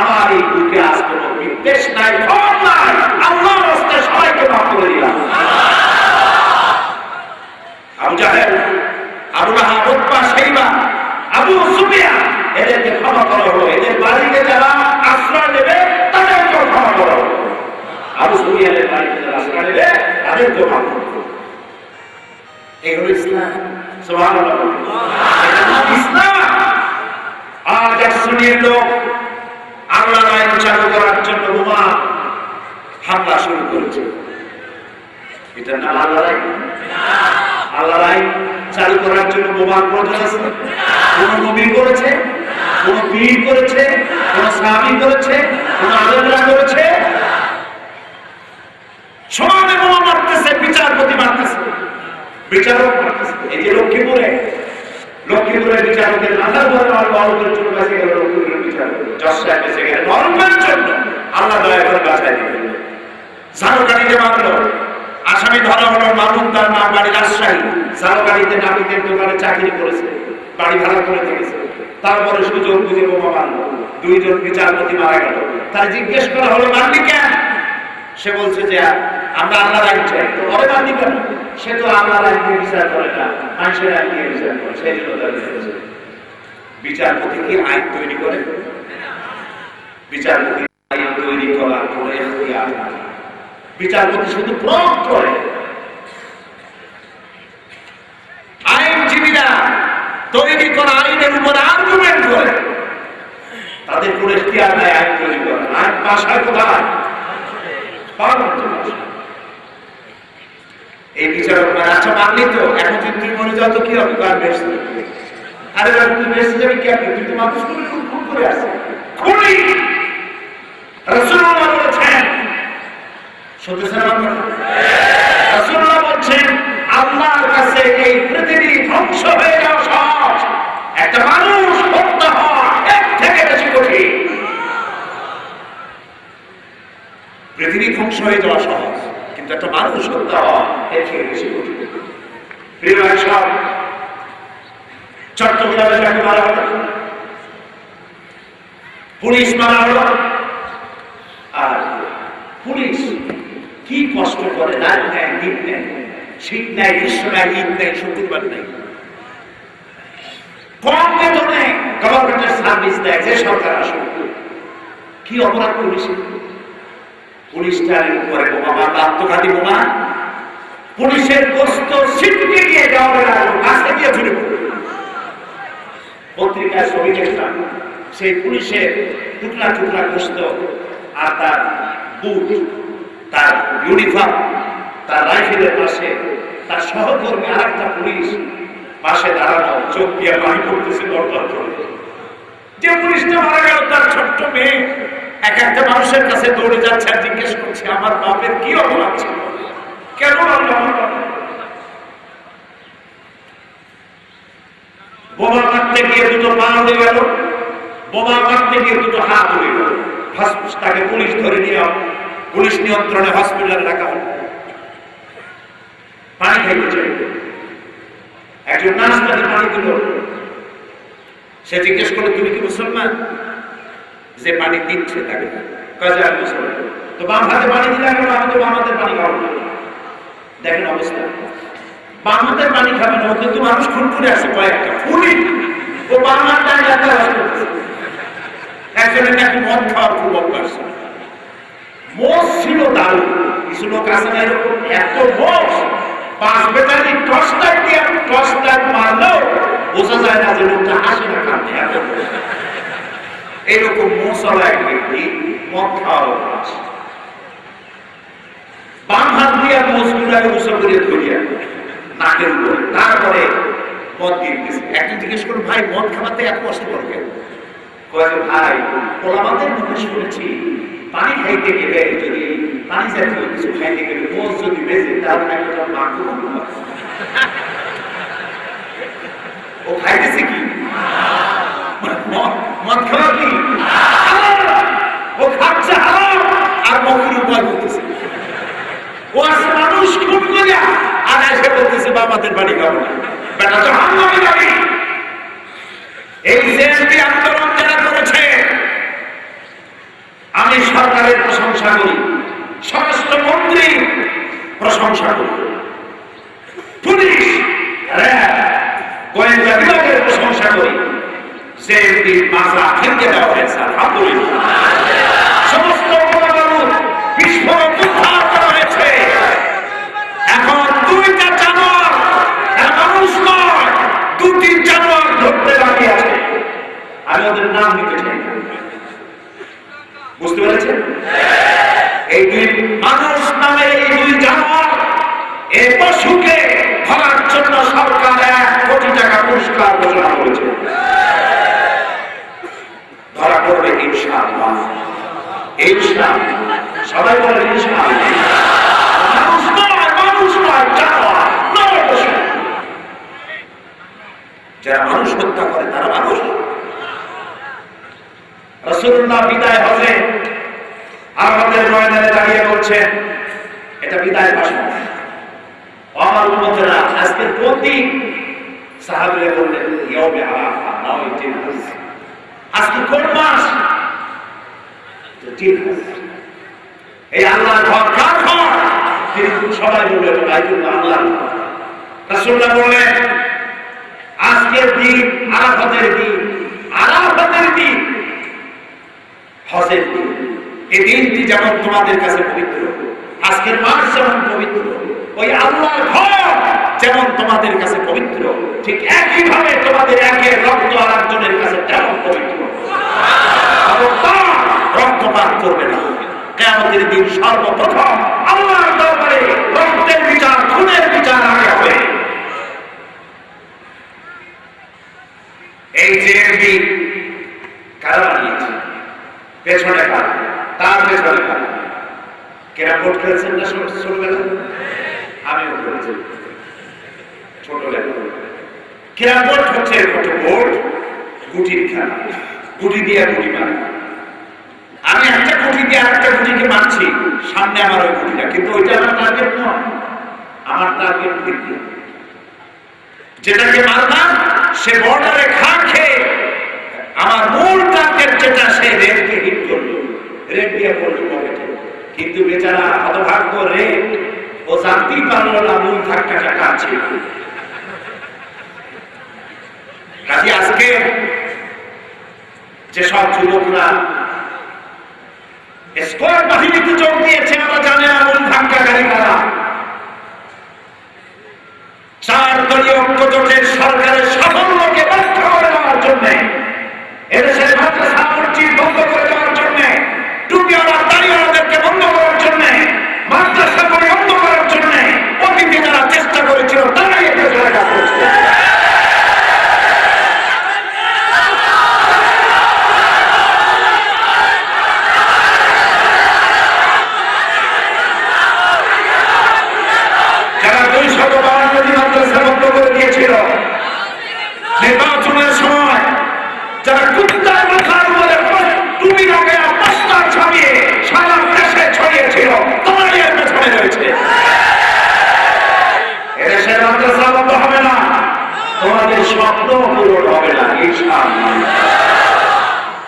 আমার এই বুকে আজ কোনো বিদ্বেষ নাই, ক্ষোভ নাই, আল্লাহর রাস্তে সবাইকে মাফ করে দিলাম। আবু জাহেল, আবু লাহাব, উতবা, শাইবা, আবু সুফিয়ান এদেরকে ক্ষমা করা হলো, এদের বাড়িতে যারা আশ্রয় নেবে তাদেরকেও ক্ষমা করা হলো। আবু সুফিয়ানের বাড়িতে যারা আশ্রয় নেবে তাদেরকেও ক্ষমা করা হলো। এই হলো ইসলাম। সুবহানাল্লাহ, এটা হলো ইসলাম। আজ এক শ্রেণীর লোক আল্লাহর আইন চালু করার জন্য বোমা হামলা শুরু করেছে। এটা না আল্লাহর আইন? আল্লাহর আইন চালু করার জন্য বোমার প্রয়োজন আছে? কোন নবী করেছে? কোন পীর করেছে? কোন সাহাবী করেছে? কোন আলেমরা করেছে? সমাজে বোমা মারতেছে, বিচারপতি মারতেছে, বিচারক মারতেছে। এই যে লক্ষ্মীপুরের বিচারকের মাথার ধরে আলোকের জন্য বেঁচে গেল, লক্ষ্মীপুরের বিচারক জজ বেঁচে গেলেন নরমের জন্য, আল্লাহ দয়া করে বাঁচাই দিলেন। ঝাড়ুকাঠিতে মারলো, আসামি ধরা হলো, মামুন তার মা বাড়ি রাজশাহী, ঝাড়ুকাঠিতে নাপিতের দোকানে চাকরি করেছে, বাড়ি ভাড়া করে থেকেছে, তারপরে সুযোগ বুঝে বোমা মারলো, 2 জন বিচারপতি মারা গেল। তার জিজ্ঞেস করা হলো মারলি কেন? সে বলছে যে আমরা আল্লাহর আইন চাই। তো ওরে মারলি কেন? সে তো আল্লাহর আইন দিয়ে বিচার করে না, মানুষের আইন দিয়ে বিচার করে, সেই জন্য তার বিচারপতি কি আইন তৈরি করে? বিচারপতি আইন তৈরি করার কোনো এখতিয়ার নাই, বিচারপতি শুধু প্রয়োগ করে। আইনজীবীরা তৈরি করা আইনের উপর আর্গুমেন্ট করে, তাদের কোনো এখতিয়ার নাই আইন তৈরি করা। আইন পাশ হয় কোথায়? এই বিচারকরা আচ্ছা মানলি তো, এখন যদি তুই মনে যাও তো কি হবে? আরে তুই বেঁচে যাবি কেন? তুই তো মানুষ খুন করে আসছে, খুনি। রাসূলুল্লাহ বলেছেন, রাসূলুল্লাহ বলছেন আল্লাহর কাছে এই পৃথিবী ধ্বংস হয়ে যাওয়া সহজ, একটা মানুষ হত্যা হওয়া এর থেকে বেশি কঠিন। পৃথিবী ধ্বংস হয়ে যাওয়া সহজ, কিন্তু একটা মানুষ হত্যা হওয়া এর থেকে বেশি কঠিন। প্রিয় সব চট্টগ্রামে যাকে মারা হলো, পুলিশ মারা হলো, আর পুলিশ কি কষ্ট করে, রাত নেয়, দিন নেয়, শীত নেয়, গ্রীষ্ম নেয়, ঈদ নেয়, শুক্রবার নেয়, কম বেতনে গভর্নমেন্টের সার্ভিস দেয় যে সরকার আসলে। কি অপরাধ পুলিশের? পুলিশটার উপরে বোমা মারল, আত্মঘাতী বোমা। পুলিশের গোস্ত ছিটকে গিয়ে দেওয়া লাগলো, কাছে গিয়ে ঝুলে পড়ল। পত্রিকায় ছবি দেখলাম, সেই পুলিশের টুকরা টুকরা গোস্ত আর তার বুট, তার ইউনিফর্ম, তার রাইফেলের পাশে তার সহকর্মী আর একটা পুলিশ পাশে দাঁড়ানো, চোখ দিয়ে পানি পড়তেছে দরকার করে। যে পুলিশটা মারা গেল তার ছোট্ট মেয়ে এক একটা মানুষের কাছে দৌড়ে যাচ্ছে আর জিজ্ঞেস করছে আমার বাপের কি অপরাধ ছিল, কেন মারলো আমার বাপ? বোমা মারতে গিয়ে 2 পা উড়ে গেল, বোমা মারতে গিয়ে 2 হাত উড়ে গেল। তাকে পুলিশ ধরে নিয়ে পুলিশ নিয়ন্ত্রণে হসপিটালে রাখা হল। পানি খাইতে চাই, একজন নার্স তাকে পানি দিল। সে জিজ্ঞেস করলো তুমি কি মুসলমান? যে পানি দিচ্ছে তাকে কাজে আর মুসলমান। তো বাম হাতে পানি দিলে এখন আমি তো বাম হাতে পানি খাবো না। দেখেন অবস্থা, বাম হাতের পানি খাবে না, ও কিন্তু মানুষ খুন করে আসে কয়েকটা খুনি, ও বাম হাতটা একজনের নাকি মদ খাওয়ার খুব অভ্যাস, মোষ ছিল দারুণ। কিছু লোক আছে না এরকম, এত মোষ 5 বেটারি টর্চ লাইট দিয়ে টর্চ লাইট মারলো বোঝা যায় না যে লোকটা হাসে না কাঁদে। এইরকম মশলা এক ব্যক্তি মদ খাওয়া বাম হাত দিয়ে মজগুলাকে উৎসব করে ধরিয়া নাকের উপরে, তারপরে মদ দিয়ে দিতেছে। একদিন জিজ্ঞেস করুন, ভাই মদ খাওয়াতে এত কষ্ট করে কেন? ভাই পোলাবাদের মুখে শুনেছি পানি খাইতে গেলে, যদি পানি জাতীয় কিছু খাইতে গেলে মদ যদি বেজে তাহলে একটা মাংস ও খাইতেছে কি মদ খাওয়া কি ও খাচ্ছে হারাম আর মকের উপায় করতেছে। ও আছে মানুষ খুন করিয়া আর এসে বলতেছে বাবাদের বাড়ি খাবো না, বেটা তো হাঙ্গামে যাবি। এই জেএমপি আন্দোলন যারা করেছে আমি সরকারের প্রশংসা করি, স্বরাষ্ট্রমন্ত্রী প্রশংসা করি, পুলিশ র্যাব গোয়েন্দা বিভাগের প্রশংসা করি। জেএমপি মাথা ভেঙে দেওয়া হয়েছে আলহামদুলিল্লাহ। সমস্ত বিস্ফোরক উদ্ধার করা হয়েছে। এখন দুইটা জানোয়ার, মানুষ নয়, দুটি জানোয়ার ধরতে বাকি আছে। আমি ওদের নাম দিতে চাই, বুঝতে পেরেছেন? এই দুই মানুষ নামে এই দুই জানোয়ার, এই পশুকে ধরার জন্য সরকার 1 কোটি টাকা পুরস্কার ঘোষণা করেছে। ধরা পড়বে ইনশাআল্লাহ, ইনশাআল্লাহ। সবাই বলে ইনশাআল্লাহ। মানুষ নয়, জানোয়ার নয়, পশু। যারা মানুষ হত্যা করে তারা মানুষ। রাসূলুল্লাহ বিদায় হজে আরাফাতের ময়দানে দাঁড়িয়ে বলছেন, এটা বিদায় ভাষণ। আমার উম্মতেরা আজকের কোন দিন? সাহাবীরা বললেন ইয়াউমে আরাফা, নাওয়াইতুল হজ। আজকে কোন মাস? জিলহজ। এই আল্লাহর ঘর কার ঘর? তিনি সবাই বললেন বাইতুল্লাহ, আল্লাহর ঘর। রাসূলুল্লাহ বললেন আজকের দিন আরাফাতের দিন, আরাফাতের দিন হজের দিন। এই দিনটি যেমন তোমাদের কাছে পবিত্র, আজকের মাস যেমন পবিত্র, ওই আল্লাহর ঘর যেমন তোমাদের কাছে পবিত্র, ঠিক একইভাবে তোমাদের একের রক্ত আর একজনের কাছে তেমন পবিত্র। রক্তপাত করবে না। কিয়ামতের দিন সর্বপ্রথম আল্লাহর দরবারে রক্তের বিচার, খুনের বিচার আগে হবে। এই জেএমপি কারা বানিয়েছে? পেছনে কারা? তার পেছনে কারা? কেনা ভোট খেলছেন না ছোটবেলা? আমিও খেলছি ছোটবেলা। কেনা ভোট হচ্ছে ভোট গুটির খেলা, গুটি দিয়ে গুটি মারে। আমি একটা গুটি দিয়ে আরেকটা গুটিকে মারছি, সামনে আমার ওই গুটিটা, কিন্তু ওইটা আমার টার্গেট নয়, আমার টার্গেট ভিন্ন। যেটাকে মারলাম সে বর্ডারে খা খেয়ে আমার মূল টার্গেট যেটা, সে রেডকে হিট করলো, রেড দিয়ে পড়লো পকেটে। কিন্তু বেচারা হতভাগ্য রেড, ও জানতেই পারলো না মূল ধাক্কাটা কার ছিল। কাজে আজকে যেসব যুবকরা স্কোয়াড বাহিনীতে যোগ দিয়েছে, আমরা জানি না মূল ধাক্কাকারী কারা। 4 দলীয় ঐক্যজোটের সরকারের সাফল্যকে ব্যর্থ করে দেওয়ার জন্য, এদেশের মাদ্রাসা মসজিদ বন্ধ করে দেওয়ার জন্য, টুপিওয়ালা দাড়িওয়ালাদেরকে বন্ধ করার জন্য, মাদ্রাসা বন্ধ করার জন্য অতীতে যারা চেষ্টা করেছিল তারাই এতে কাজ করছে। যারা 252টি মাদ্রাসা বন্ধ করে দিয়েছিল, নির্বাচনের সময় যারা কুত্তার মাথার উপরে টুপি লাগায়া পোস্টার ছাপিয়ে সারা দেশে ছড়িয়েছিল, তারাই এর পেছনে রয়েছে। এদেশের মাদ্রাসা বন্ধ হবে না, তোমাদের স্বপ্ন পূরণ হবে না ইনশাআল্লাহ।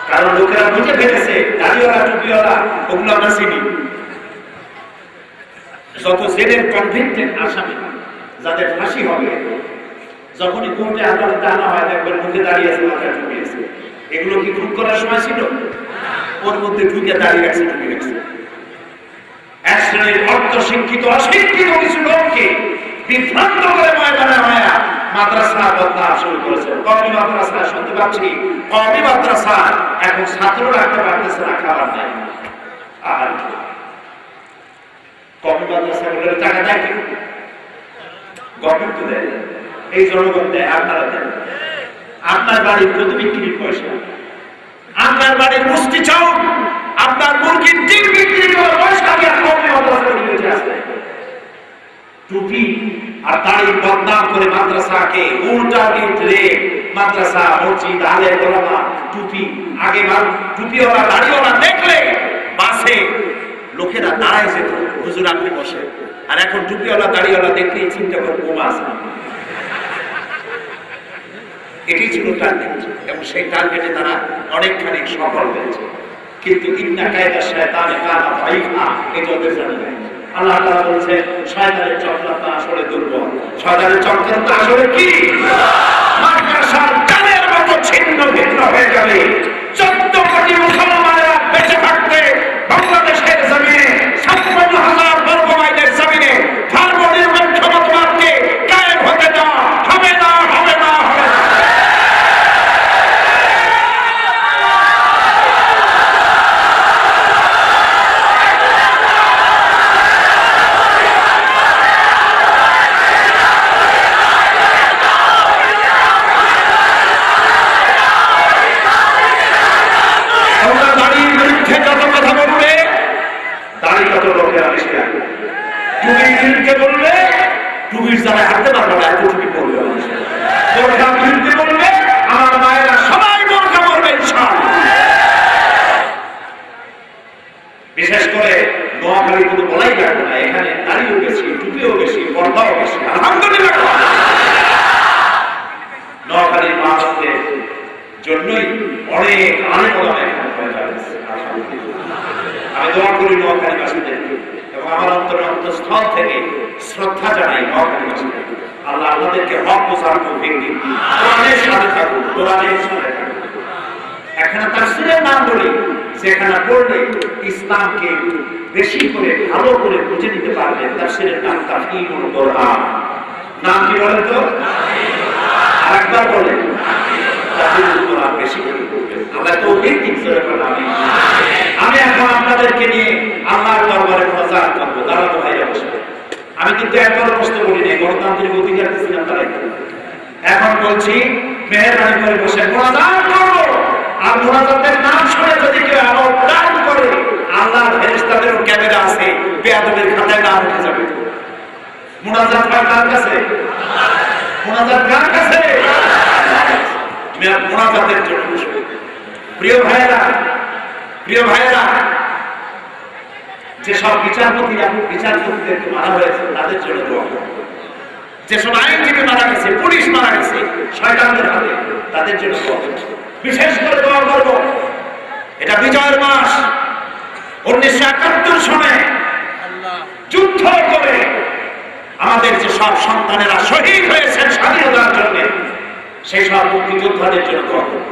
কারণ লোকেরা বুঝে ফেলেছে দাড়িওয়ালা টুপিওয়ালা ওগুলো আমরা চিনি। যত জেলের কনভিক্টেড আসামি যাদের ফাঁসি হবে, যখনই কোর্টে আদালতে আনা হয় দেখবেন মুখে দাঁড়িয়ে আছে, মাথায় টুপি আছে। এগুলো কি খুন করার সময় ছিল? ওর মধ্যে ঢুকে দাঁড়িয়ে আছে, টুপি আছে। এক শ্রেণীর অর্থ শিক্ষিত অশিক্ষিত কিছু লোককে বিভ্রান্ত করে ময়দানে মাদ্রাসা বদনাম শুরু করেছেন। কওমি মাদ্রাসা শুনতে পাচ্ছি, কওমি মাদ্রাসা এখন ছাত্র রাখতে পারতেছে না, খাবার নাই। আর কওমি মাদ্রাসা বলে টাকা দেয় কি? গভর্নমেন্ট তো দেয়, এই জনগণ দেয়, আপনারা দেন। আপনার বাড়ির প্রতি বিক্রির পয়সা, আপনার বাড়ির মুষ্টি চাউল, আপনার মুরগির ডিম বিক্রি করে পয়সা দিয়ে কওমি মাদ্রাসা বেঁচে আসে। টুপি আর দাড়ির বদনাম করে মাদ্রাসাকে উল্টা পিঠ রে মাদ্রাসা মসজিদ আলে ওলামা টুপি আগে টুপিওয়ালা দাড়িওয়ালা দেখলে বাসে লোকেরা দাঁড়ায় যেত, হুজুর আপনি বসে। আর এখন টুপিওয়ালা দাড়িওয়ালা দেখলেই চিন্তা করে বোমা আছে। এটি ছিল টার্গেট, এবং সেই টার্গেটে তারা অনেকখানি সফল হয়েছে। কিন্তু ইন্না কায়দা শয়তানে কানা দাঈফা, এটা ওদের জানা নেই। আল্লাহ তাআলা বলেছেন শয়তানের চক্রান্ত আসলে দুর্বল। শয়তানের চক্রান্ত আসলে কি? মাদ্রাসার জালের মতো ছিন্ন ভিন্ন হয়ে যাবে। 14 কোটি মুসলমানেরা বেঁচে থাকতে বাংলাদেশের জমিনে 56,000 বর্গ মাইলের জমিনে ধর্মনিরপেক্ষ মতবাদকে কায়েম হতে দেওয়া হবে না, হবে না, হবে না। বলবে টুপির জায়গায় হাঁটতে পারবে না, এত টুপি পড়বে। বোরখা বিরুদ্ধে বলবে আমার মায়েরা সবাই বোরখা পরবে ইনশাআল্লাহ। বিশেষ করে নোয়াখালী কিন্তু বলাই যাবে না, এখানে দাড়িও বেশি, টুপিও বেশি, পর্দাও বেশি, আলহামদুলিল্লাহ। নোয়াখালীর মানুষদের জন্যই অনেক আলেম ওলামা এখানে পয়দা হয়েছে, আলহামদুলিল্লাহ। আমি দোয়া করি নোয়াখালীবাসীদেরকে, এবং আমার অন্তঃস্থল থেকে শ্রদ্ধা জানাই নোয়াখালীবাসীকে। আল্লাহ আপনাদেরকে হক বোঝার তৌফিক দিন। কোরআনের সাথে থাকুন, কোরআনের সাথে থাকুন। এখানে তাফসীরের নাম বলি, যেখানে পড়লে ইসলামকে বেশি করে ভালো করে বুঝে নিতে পারবেন। তাফসীরের নাম তাফসীরুল কোরআন। নাম কি বলেন তো? আরেকবার বলেন, তাফসীরুল কোরআন বেশি করে পড়বেন। আল্লাহ তৌফিক দিন। আমি এখন আপনাদেরকে নিয়ে আল্লাহর দরবারে মুনাজাত করব। দাঁড়ানো ভাইরা বসে। আমি কিন্তু একবার প্রশ্ন বলি নাই, গণতান্ত্রিক অধিকার দিয়েছিলাম তারাই। এখন বলছি মেহেরবানি করে বসে মুনাজাত করব। আর মুনাজাতের নাম শুনে যদি কেউ আমার ডাউন করে, আল্লাহর ফেরেশতাদেরও ক্যামেরা আছে, বেয়াদবের খাতায় নাম উঠে যাবে। মুনাজাত কার কাছে? মুনাজাত কার কাছে? মুনাজাতের জন্য প্রিয় ভাইরা, প্রিয় ভাইরা, যেসব বিচারপতিদেরকে মারা হয়েছে তাদের জন্য দোয়া করব। যেসব আইনজীবী মারা গেছে, পুলিশ মারা গেছে শয়তানদের হাতে, তাদের জন্য দোয়া করব। বিশেষ করে দোয়া করব, এটা বিজয়ের মাস। 1971 সনে যুদ্ধ করে আমাদের যে সব সন্তানেরা শহীদ হয়েছেন স্বাধীনতার জন্য, সেই সব মুক্তিযোদ্ধাদের জন্য দোয়া করব।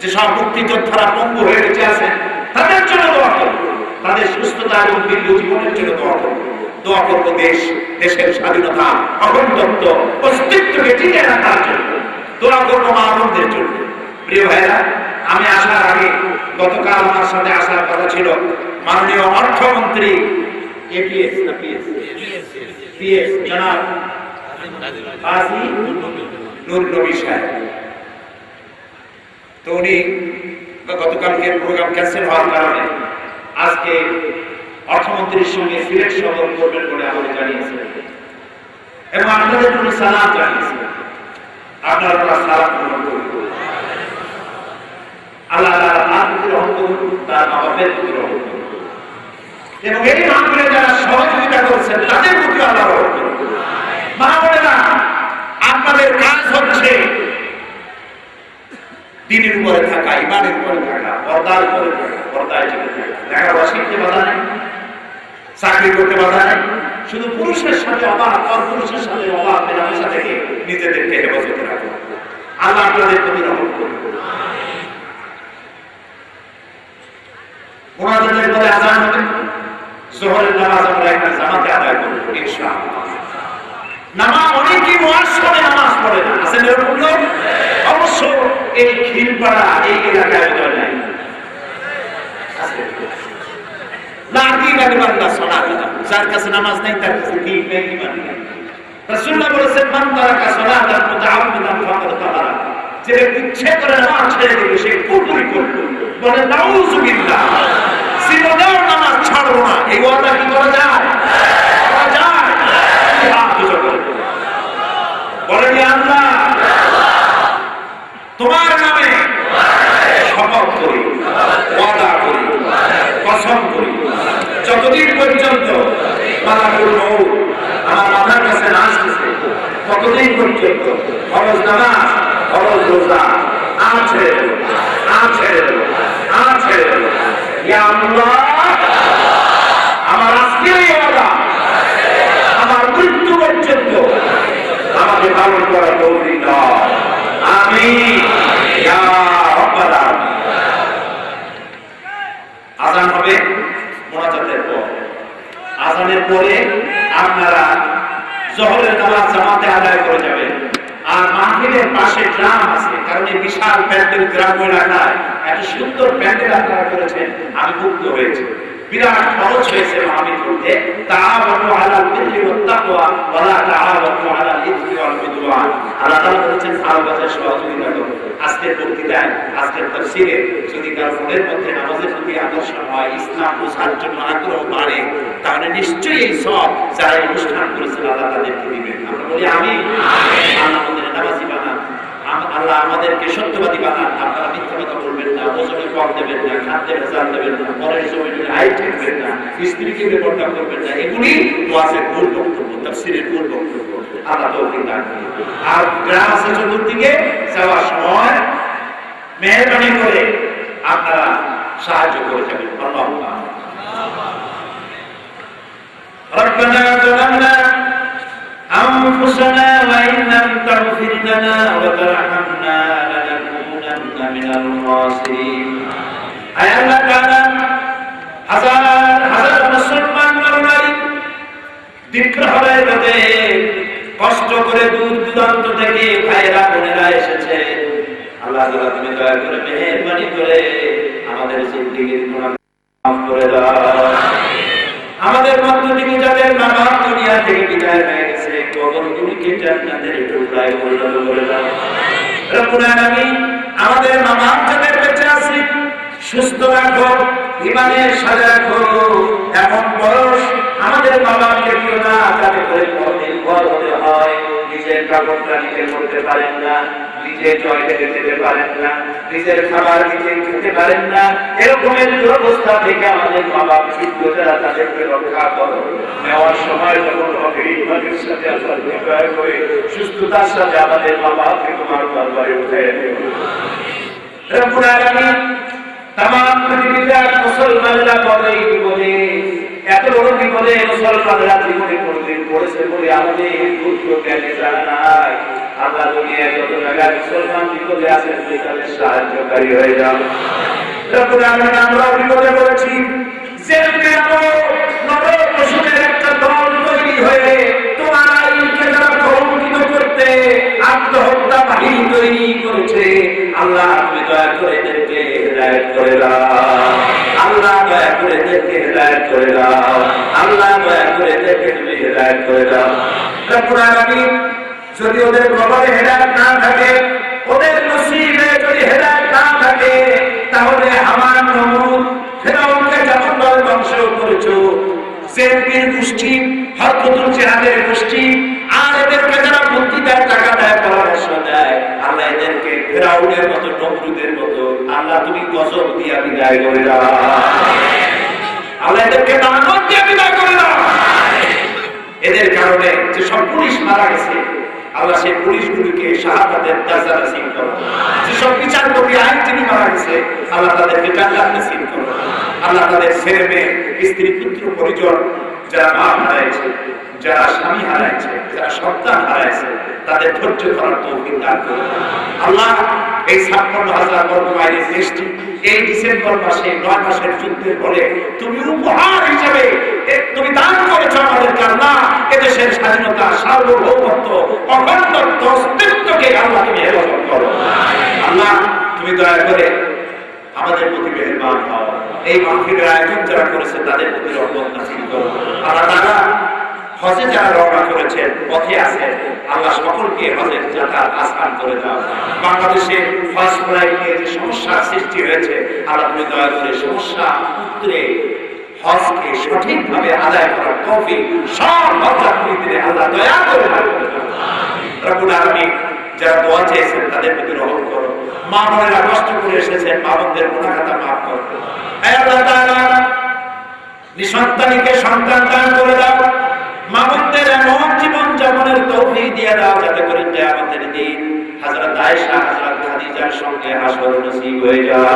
যেসব মুক্তিযোদ্ধারা পঙ্গু হয়ে বেঁচে আছেন তাদের জন্য দোয়া করব। তাদের সুস্থতা এবং দীর্ঘ জীবনের জন্য দোয়া করব। দোয়া করব দেশের স্বাধীনতা, অখণ্ডত্ব, অস্তিত্বকে টিকে রাখার জন্য। দোয়া করব মা বোনদের জন্য। প্রিয় ভাইরা, আমি আসার আগে গতকাল আমার সাথে আসার কথা ছিল মাননীয় অর্থমন্ত্রী এপিএস না পিএস জনাব কাজী নূর নবী সাহেব। তো উনি গতকালকে প্রোগ্রাম ক্যান্সেল হওয়ার কারণে আজকে অর্থমন্ত্রীর সঙ্গে সিলেট সফর করবেন বলে আমাদের জানিয়েছেন, এবং আপনাদের উনি সালাম জানিয়েছেন। আপনারা সালাম গ্রহণ করুন। আল্লাহ তার প্রতি রহম করুন, তার মা বাপের প্রতি রহম করুন, এবং এই মাহফিলে যারা সহযোগিতা করছেন তাদের প্রতি আল্লাহ রহম করুন। মা বোনেরা, আপনাদের কাজ হচ্ছে দিনের উপরে থাকা, ইমানের উপরে থাকা, পর্দার উপরে থাকা, পর্দায় টিকে থাকা। লেখাপড়া শিখতে বাধা নেই, চাকরি করতে বাধা নেই, শুধু পুরুষের সাথে অবাধ, পরপুরুষের সাথে অবাধ মেলামেশা থেকে নিজেদেরকে হেফাজতে রাখুন। আল্লাহ আপনাদের প্রতি রহম করুন। মুনাজাতের পরে আযান হবে, যোহরের নামাজ আমরা এখানে জামাতে আদায় করব ইনশাআল্লাহ। নামাজ অনেকেই ওয়াজ করে নামাজ পড়ে না, আছেন এরকম লোক? অবশ্য এই খিলপাড়া এই এলাকায় তো নাই। যার কাছে নামাজ নাই তার কাছে দিন নেই, ঈমান নেই। রাসূলুল্লাহ বলেছেন মান তারাকা সালাতান মুতাআম্মিদান ফাকাদ কাফারা, যে ইচ্ছে করে নামাজ ছেড়ে দিবে সে কুফরি করলো। বলে নাউযুবিল্লাহ, জীবনেও নামাজ ছাড়বো না, এই ওয়াদা কি করা যায়? করা যায়। হাত উঁচু করে বলেন আল্লাহ তোমার নামে শপথ করি, ওয়াদা করি, কসম করি, যতদিন পর্যন্ত মালাকুল মউত আমার মাথার কাছে না আসতেছে ততদিন পর্যন্ত ফরজ নামাজ, ফরজ রোজা ছেড়ে দেব, ছেড়ে দেব, ছেড়ে দেব। ইয়া আল্লাহ, আমার আজকের এই ওয়াদা আমার মৃত্যু পর্যন্ত আমাকে পালন করার তৌফিক দাও। আমিন ইয়া রাব্বাল আলামিন। আযান হবে মুনাজাতের পর। আযানের পরে আপনারা জোহরের নামাজ জামাতে আদায় করে যাবেন। আর মাহফিলের পাশে গ্রাম আছে, কারণ এই বিশাল প্যান্ডেল গ্রাম এলাকায় এত সুন্দর প্যান্ডেল আপনারা করেছেন, আমি মুগ্ধ হয়েছি। বিরাট খরচ হয়েছে মাহফিল করতে। তাআওয়ানু আলাল বিররি ওয়াত তাকওয়া ওয়া লা তাআওয়ানু আলাল ইসমি ওয়াল উদওয়ান। আল্লাহ তাআলা বলেছেন ভালোবাসার সহযোগিতা করো। আজকের বক্তৃতায়, আজকের তাফসীরে যদি কারো মনের মধ্যে নামাজের প্রতি আকর্ষণ হয়, ইসলাম বোঝার জন্য আগ্রহ বাড়ে, তাহলে নিশ্চয়ই এই সব যারা অনুষ্ঠান করেছেন আল্লাহ তাদেরকে দিবেন। আমরা বলি আমিন। আল্লাহ আমাদের নামাজি বানান, আল্লাহ আমাদেরকে সত্যবাদী বানান। আপনারা মিথ্যা কথা বলবেন না, ওজনে কম দেবেন না, খাদ্যে ভেজাল দেবেন না, পরের জমিনে হাইট ঠেকবেন না, স্ত্রীকে বেপরদা করবেন না। এগুলি ওয়াজের মূল বক্তব্য, তাফসীরের মূল বক্তব্য। আল্লাহ তৌফিক দান করুন। আর গ্রাম আছে চতুর্দিকে, যাওয়ার সময় মেহরবানি করে আপনারা সাহায্য করে যাবেন। আল্লাহুম্মা রব্বানা যালামনা أنفسنا وإن لم تغفر لنا وترحمنا لنكونن من الخاسرين। أي الله تعالى হাজার হাজার মুসলমান নরনারী দীর্ঘ হয়ে গেছে, কষ্ট করে দূর দূরান্ত থেকে ভাইরা বোনেরা এসেছে। আল্লাহ তাআলা তুমি দয়া করে মেহেরবানি করে আমাদের জিন্দেগির গুনাহ মাফ করে দাও। আমাদের মধ্য থেকে যাদের নামাজ দুনিয়া থেকে বিদায় হয়ে গেছে, কবরগুলিকে জান্নাতের টুকরায় পরিণত করে দাও। রব্বুল আলামিন, আমাদের নামাজ যাদের বেঁচে আছে সুস্থ রাখো, ঈমানের সাথে রাখো। এমন বয়স আমাদের বাবাকে দিও না যাতে করে পরদিন পর হতে হয়। নিজের কাপড়টা নিজে করতে পারেন না, নিজে টয়লেটে যেতে পারেন না, নিজের খাবার নিজে খেতে পারেন না, এরকমের দুরবস্থা থেকে আমাদের বাবা বৃদ্ধ যারা তাদেরকে রক্ষা করো। নেওয়ার সময় যখন ইমানের সাথে আল্লাহ দয়া করে সুস্থতার সাথে আমাদের বাবাকে তোমার দরবারে উঠে নিও। রব্বুল আলামিন, তামাম পৃথিবীর মুসলমানরা বলে এই বিপদে, এত বড় বিপদে মুসলমানরা জীবনে কোনদিন পড়েছে বলে আমাদের দুঃখ জ্ঞানে জানা নাই। আল্লাহ দুনিয়ায় যত জায়গায় মুসলমান বিপদে আছে তাদের সাহায্যকারী হয়ে যাও। রব্বুল আলামিন, আমরা বিপদে পড়েছি, যেমনি নরক পশুদের একটা দল তৈরি হয়ে তোমার আইনকে যারা কলঙ্কিত করতে আত্মহত্যা বাহিনী তৈরি করেছে, আল্লাহ তুমি দয়া করে এদেরকে হেদায়েত করে দাও। আল্লাহ দয়া করে এদেরকে হেদায়েত করে দাও। আল্লাহ দয়া করে এদেরকে তুমি হেদায়েত করে দাও। রব্বুল আলামিন, যদি ওদের কবরে হেদায়েত না থাকে, ওদের নসিবে যদি হেদায়েত না থাকে, তাহলে হামান, নমরুদ, ফিরআউনকে যেমন ভাবে ধ্বংস করেছো, সেনবীর গোষ্ঠী, হরকতুল জিহাদের গোষ্ঠী, আর এদেরকে যারা বুদ্ধি দেয়, টাকা দেয়, পরামর্শ দেয়, আল্লাহ এদেরকে ফিরআউনের মতো, নমরুদের মতো আল্লাহ তুমি গজব দিয়া বিদায় করে দাও। আল্লাহ এদেরকে লানত দিয়া বিদায় করে দাও। এদের কারণে যে সব পুলিশ মারা গেছে, আল্লাহ সেই পুলিশগুলিকে শাহাদাতের দরজা নসিব করো। যেসব বিচারপতি আইনজীবী মারা গেছে, আল্লাহ তাদেরকে জান্নাত নসিব করো। আল্লাহ তাদের ছেলে মেয়ে, স্ত্রী, পুত্র, পরিজন, যারা মা হারাইছে, যারা স্বামী হারাইছে, যারা সন্তান হারাইছে, তাদের ধৈর্য ধরার তৌফিক দান করো। আল্লাহ এই ৫৬,০০০ বর্গ মাইলের দেশটি এই ডিসেম্বর মাসে ৯ মাসের যুদ্ধের পরে তুমি উপহার হিসেবে তুমি দান করেছো আমাদের মালিক আল্লাহ, এদেশের স্বাধীনতা, সার্বভৌমত্ব, অখণ্ডত্ব, অস্তিত্বকে আল্লাহ তুমি হেফাজত করো। আল্লাহ তুমি দয়া করে আমাদের প্রতি মেহেরবান হও। এই মাহফিলের আয়োজন যারা করেছে তাদের প্রতি রহমত নাযিল করো। আল্লাহ তাআলা হজে যারা রওনা করেছেন, পথে আছেন, আল্লাহ সকলকে হজের যাতায়াত আসান করে দাও। বাংলাদেশে হজ ফ্লাইট নিয়ে যে সমস্যার সৃষ্টি হয়েছে, আল্লাহ তুমি দয়া করে সমস্যা উত্তরে হজকে সঠিকভাবে আদায় করার তৌফিক সব হজযাত্রীদের আল্লাহ দয়া করে দান করে দাও। রব্বুল আলামিন যারা দোয়া চেয়েছেন তাদের প্রতি রহম করো। মা বোনেরা কষ্ট করে এসেছেন, মা বোনদের গুনাহ খাতা মাফ করো। হে আল্লাহ তাআলা নিঃসন্তানীকে সন্তান দান করে দাও। মা বোনদের এমন জীবন যাপনের তৌফিক দিয়ে দাও যাতে করে কিয়ামতের দিন হযরত আয়েশা, হযরত খাদিজার সঙ্গে হাসর নসিব হয়ে যায়।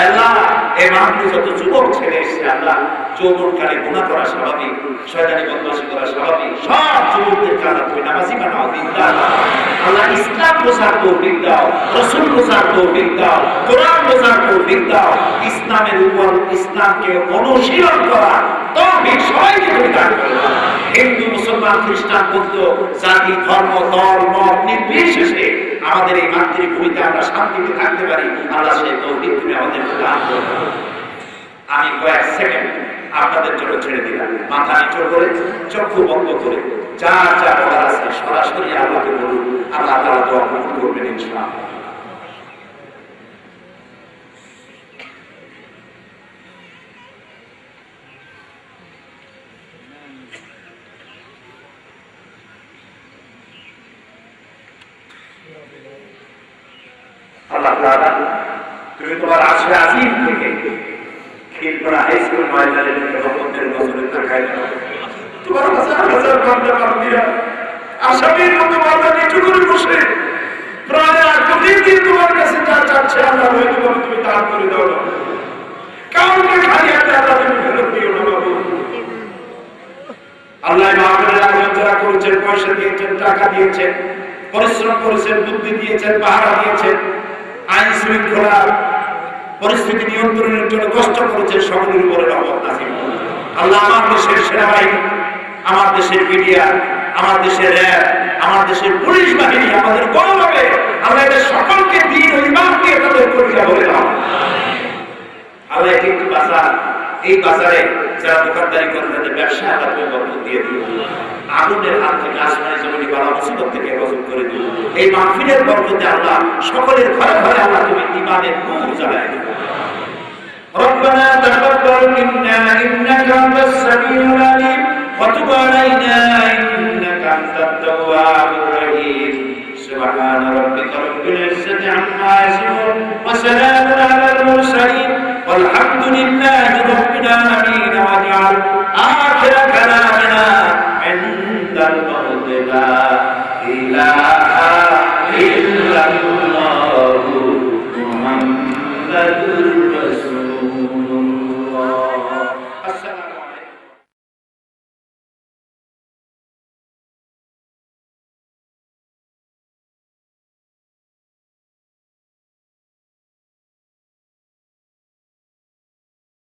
আল্লাহ এই মাহফিলে যত যুবক ছেলে এসেছে, আল্লাহ যৌবনকালে গুনাহ করা স্বাভাবিক, শয়তানি বদমাশি করা স্বাভাবিক, সব যুবকদেরকে আল্লাহ তুমি নামাজি বানাও, দিনদার বানাও। আল্লাহ ইসলাম বোঝার তৌফিক দাও, রাসূল বোঝার তৌফিক দাও, কোরআন বোঝার তৌফিক দাও। ইসলামের উপর ইসলামকে অনুশীলন করা তৌফিক সবাইকে তুমি দান করো। হিন্দু, মুসলমান, খ্রিস্টান, বৌদ্ধ, জাতি, ধর্ম, দল, মত নির্বিশেষে আমাদের এই মাতৃভূমিতে আমরা শান্তিতে থাকতে পারি, আল্লাহ সেই তৌফিক তুমি আমাদেরকে দান করো। আমি কয়েক সেকেন্ড আপনাদের জন্য ছেড়ে দিলাম। মাথা নিচু করে, চক্ষু বন্ধ করে, যা যা বলার আছে সরাসরি আল্লাহকে বলুন। আল্লাহ তাআলা দোয়া কবুল করবেন ইনশাআল্লাহ। আল্লাহ তাআলা তুমি তোমার আশে আজিম থেকে খিলপাড়া হাই স্কুল ময়দানে রহমতের নজরে তাকায় দাও। তোমার হাজার হাজার বান্দা বান্দীরা আসামির মতো মাথা নিচু করে বসে প্রায় আকুতি দিয়ে তোমার কাছে যা চাচ্ছে আল্লাহ ওইভাবে তুমি দান করে দাও না। কাউকে খালি হাতে আল্লাহ তুমি ফেরত দিও না বাবু। আল্লাহ মাহফিলের আয়োজন যারা করেছেন, পয়সা দিয়েছেন, টাকা দিয়েছেন, পরিশ্রম করেছেন, বুদ্ধি দিয়েছেন, পাহারা দিয়েছেন, আইন শৃঙ্খলা পরিস্থিতি নিয়ন্ত্রণের জন্য কষ্ট করেছেন, সকলের উপরে রহমত নাযিল করুন। আল্লাহ আমার দেশের সেনাবাহিনী, আমার দেশের মিডিয়া, আমার দেশের র্যাব, আমার দেশের পুলিশ বাহিনী আমাদের গৌরবে, আল্লাহ এদের সকলকে দ্বীন ও ঈমান দিয়ে তাদের পরিচয় বলে দাও। আল্লাহ একটি বাজার, এই বাজারে যারা দোকানদারি করেন তাদের ব্যবসা আল্লাহ তুমি বরকত দিয়ে দিও। আগুনের হাত থেকে, আসমানি জমিনি বালা মুসিবত থেকে হেফাজত করে দিও। এই মাহফিলের বরকতে আল্লাহ সকলের ঘরে ঘরে আল্লাহ তুমি ঈমানের নূর জ্বালায় দিও। ربنا تقبل منا إنك أنت السميع العليم وتب علينا